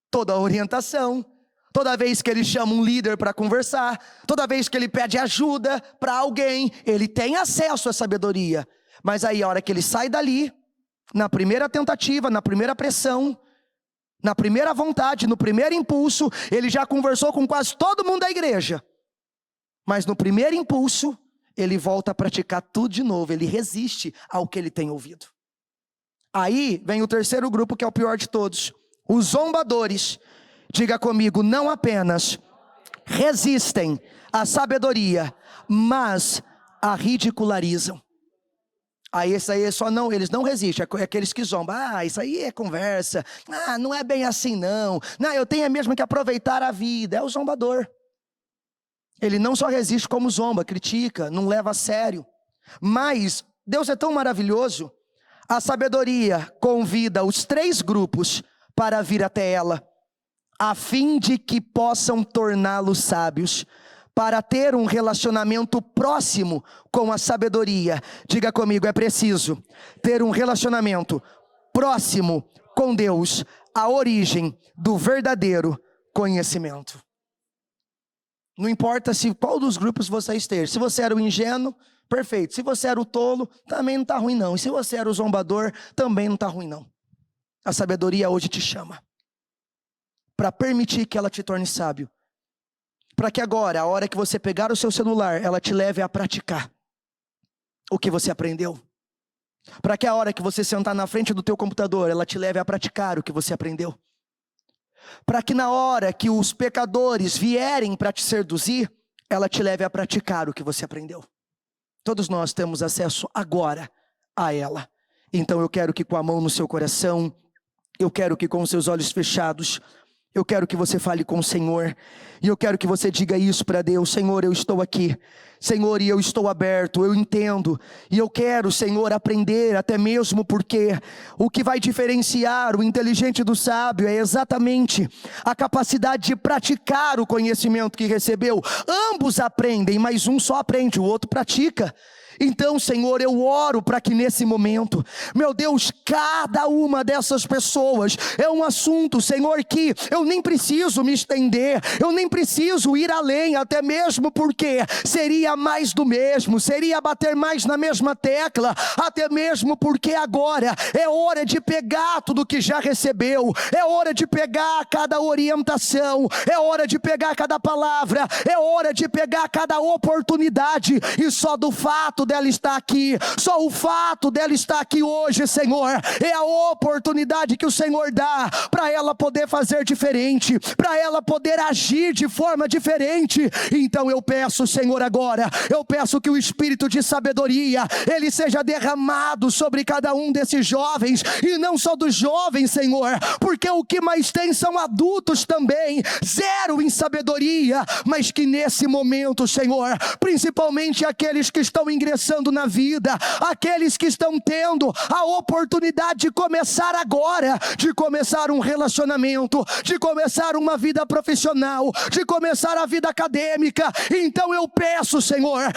A: toda orientação, toda vez que ele chama um líder para conversar, toda vez que ele pede ajuda para alguém, ele tem acesso à sabedoria. Mas aí a hora que ele sai dali, na primeira tentativa, na primeira pressão, Na primeira vontade, no primeiro impulso, ele já conversou com quase todo mundo da igreja. Mas no primeiro impulso, ele volta a praticar tudo de novo. Ele resiste ao que ele tem ouvido. Aí vem o terceiro grupo, que é o pior de todos. Os zombadores. Diga comigo, não apenas resistem à sabedoria, mas a ridicularizam. Aí esse aí só não, eles não resistem, é aqueles que zombam. Isso aí é conversa. Não é bem assim não. Eu tenho mesmo que aproveitar a vida. É o zombador. Ele não só resiste como zomba, critica, não leva a sério. Mas Deus é tão maravilhoso. A sabedoria convida os três grupos para vir até ela, a fim de que possam torná-los sábios, para ter um relacionamento próximo com a sabedoria. Diga comigo, é preciso ter um relacionamento próximo com Deus, a origem do verdadeiro conhecimento. Não importa qual dos grupos você esteja. Se você era o ingênuo, perfeito. Se você era o tolo, também não está ruim não. E se você era o zombador, também não está ruim não. A sabedoria hoje te chama para permitir que ela te torne sábio. Para que agora, a hora que você pegar o seu celular, ela te leve a praticar o que você aprendeu. Para que a hora que você sentar na frente do teu computador, ela te leve a praticar o que você aprendeu. Para que na hora que os pecadores vierem para te seduzir, ela te leve a praticar o que você aprendeu. Todos nós temos acesso agora a ela. Então eu quero que com a mão no seu coração, eu quero que com os seus olhos fechados, eu quero que você fale com o Senhor, e eu quero que você diga isso para Deus: Senhor, eu estou aqui, Senhor, e eu estou aberto, eu entendo, e eu quero, Senhor, aprender, até mesmo porque o que vai diferenciar o inteligente do sábio é exatamente a capacidade de praticar o conhecimento que recebeu. Ambos aprendem, mas um só aprende, o outro pratica. Então, Senhor, eu oro para que nesse momento, meu Deus, cada uma dessas pessoas é um assunto, Senhor, que eu nem preciso me estender, eu nem preciso ir além, até mesmo porque seria mais do mesmo, seria bater mais na mesma tecla, até mesmo porque agora é hora de pegar tudo que já recebeu, é hora de pegar cada orientação, é hora de pegar cada palavra, é hora de pegar cada oportunidade, e só do fato dela estar aqui, só o fato dela estar aqui hoje, Senhor, é a oportunidade que o Senhor dá para ela poder fazer diferente, para ela poder agir de forma diferente. Então eu peço, Senhor, agora, eu peço que o espírito de sabedoria, ele seja derramado sobre cada um desses jovens, e não só dos jovens, Senhor, porque o que mais tem são adultos também, zero em sabedoria, mas que nesse momento, Senhor, principalmente aqueles que estão ingressando na vida, aqueles que estão tendo a oportunidade de começar agora, de começar um relacionamento, de começar uma vida profissional, de começar a vida acadêmica. Então eu peço, Senhor,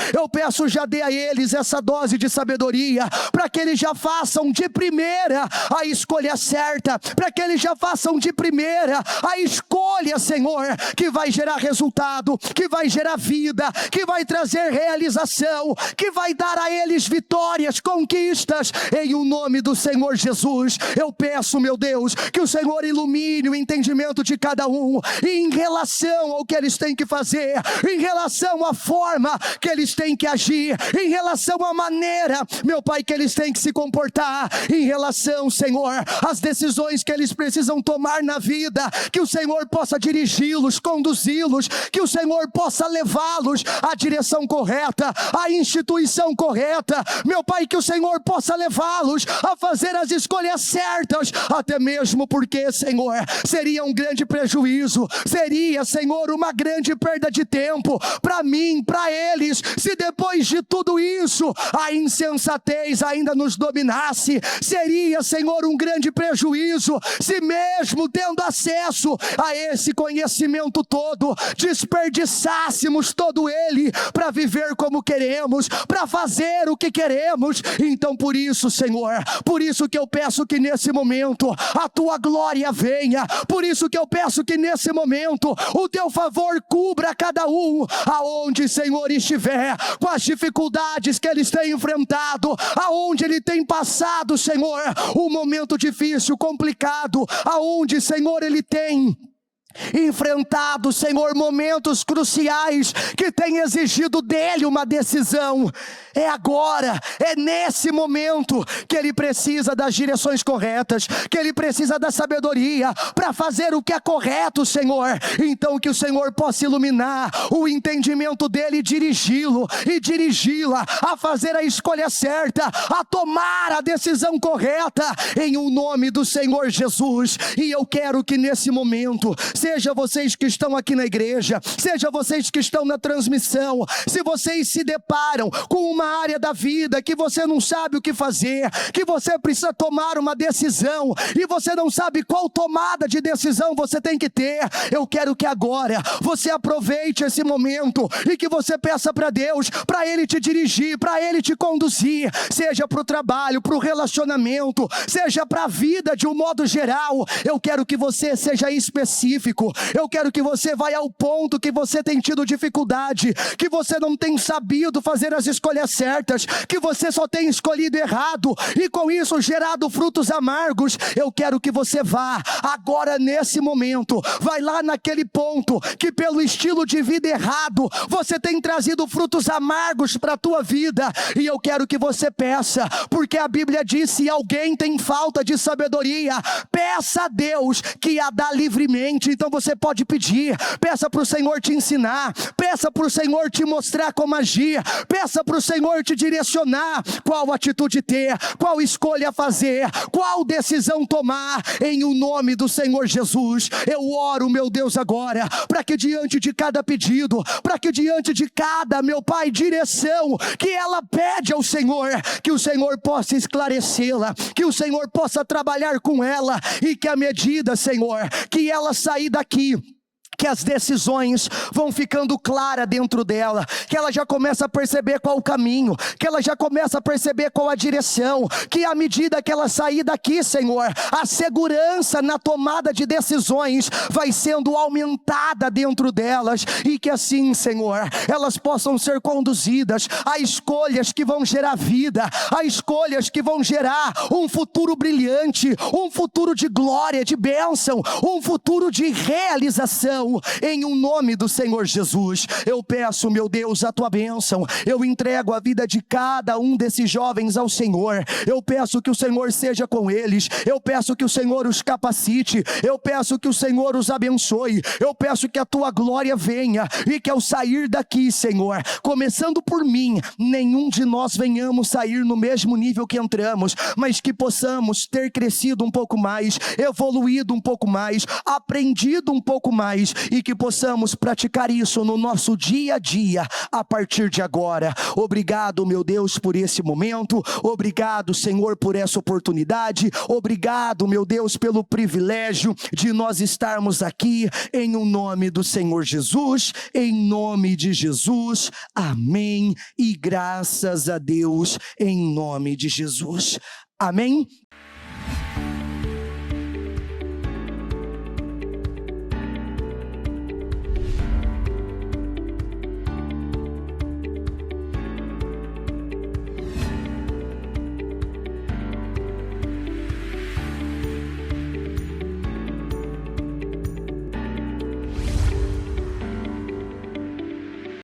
A: já dê a eles essa dose de sabedoria, para que eles já façam de primeira a escolha certa, para que eles já façam de primeira a escolha, Senhor, que vai gerar resultado, que vai gerar vida, que vai trazer realização, que vai dar a eles vitórias, conquistas, em o nome do Senhor Jesus. Eu peço, meu Deus, que o Senhor ilumine o entendimento de cada um, em relação ao que eles têm que fazer, em relação à forma que eles têm que agir, em relação à maneira, meu Pai, que eles têm que se comportar, em relação, Senhor, às decisões que eles precisam tomar na vida, que o Senhor possa dirigi-los, conduzi-los, que o Senhor possa levá-los à direção correta, à instituição correta, meu Pai, que o Senhor possa levá-los a fazer as escolhas certas, até mesmo porque, Senhor, seria um grande prejuízo, seria, Senhor, uma grande perda de tempo para mim, para eles, se depois de tudo isso a insensatez ainda nos dominasse. Seria, Senhor, um grande prejuízo se mesmo tendo acesso a esse conhecimento todo, desperdiçássemos todo ele para viver como queremos, para para fazer o que queremos. Então por isso, Senhor, por isso que eu peço que nesse momento a tua glória venha, por isso que eu peço que nesse momento o teu favor cubra cada um, aonde, Senhor, estiver, com as dificuldades que eles têm enfrentado, aonde ele tem passado, Senhor, um momento difícil, complicado, aonde, Senhor, ele tem enfrentado, Senhor, momentos cruciais que tem exigido dele uma decisão. É agora, é nesse momento que ele precisa das direções corretas, que ele precisa da sabedoria para fazer o que é correto, Senhor. Então que o Senhor possa iluminar o entendimento dele e dirigi-lo e dirigi-la a fazer a escolha certa, a tomar a decisão correta, em o nome do Senhor Jesus. E eu quero que nesse momento, seja vocês que estão aqui na igreja, seja vocês que estão na transmissão, se vocês se deparam com uma área da vida que você não sabe o que fazer, que você precisa tomar uma decisão e você não sabe qual tomada de decisão você tem que ter, eu quero que agora você aproveite esse momento e que você peça para Deus, para Ele te dirigir, para Ele te conduzir, seja para o trabalho, para o relacionamento, seja para a vida de um modo geral. Eu quero que você seja específico, eu quero que você vá ao ponto que você tem tido dificuldade, que você não tem sabido fazer as escolhas certas, que você só tem escolhido errado e com isso gerado frutos amargos. Eu quero que você vá agora nesse momento, vai lá naquele ponto que pelo estilo de vida errado você tem trazido frutos amargos para a tua vida, e eu quero que você peça, porque a Bíblia diz: se alguém tem falta de sabedoria, peça a Deus que a dá livremente. Então você pode pedir, peça para o Senhor te ensinar, peça para o Senhor te mostrar como agir, peça para o Senhor te direcionar qual atitude ter, qual escolha fazer, qual decisão tomar, em o nome do Senhor Jesus. Eu oro, meu Deus, agora, para que diante de cada pedido, para que diante de cada, meu Pai, direção que ela pede ao Senhor, que o Senhor possa esclarecê-la, que o Senhor possa trabalhar com ela, e que à medida, Senhor, que ela sair daqui, que as decisões vão ficando claras dentro dela, que ela já começa a perceber qual o caminho, que ela já começa a perceber qual a direção, que à medida que ela sair daqui, Senhor, a segurança na tomada de decisões vai sendo aumentada dentro delas, e que assim, Senhor, elas possam ser conduzidas a escolhas que vão gerar vida, a escolhas que vão gerar um futuro brilhante, um futuro de glória, de bênção, um futuro de realização. Em um nome do Senhor Jesus, eu peço, meu Deus, a tua bênção. Eu entrego a vida de cada um desses jovens ao Senhor. Eu peço que o Senhor seja com eles, eu peço que o Senhor os capacite, eu peço que o Senhor os abençoe, eu peço que a tua glória venha, e que ao sair daqui, Senhor, começando por mim, nenhum de nós venhamos sair no mesmo nível que entramos, mas que possamos ter crescido um pouco mais, evoluído um pouco mais, aprendido um pouco mais, e que possamos praticar isso no nosso dia a dia a partir de agora. Obrigado, meu Deus, por esse momento. Obrigado, Senhor, por essa oportunidade. Obrigado, meu Deus, pelo privilégio de nós estarmos aqui, em o nome do Senhor Jesus, em nome de Jesus. Amém. E graças a Deus, em nome de Jesus. Amém.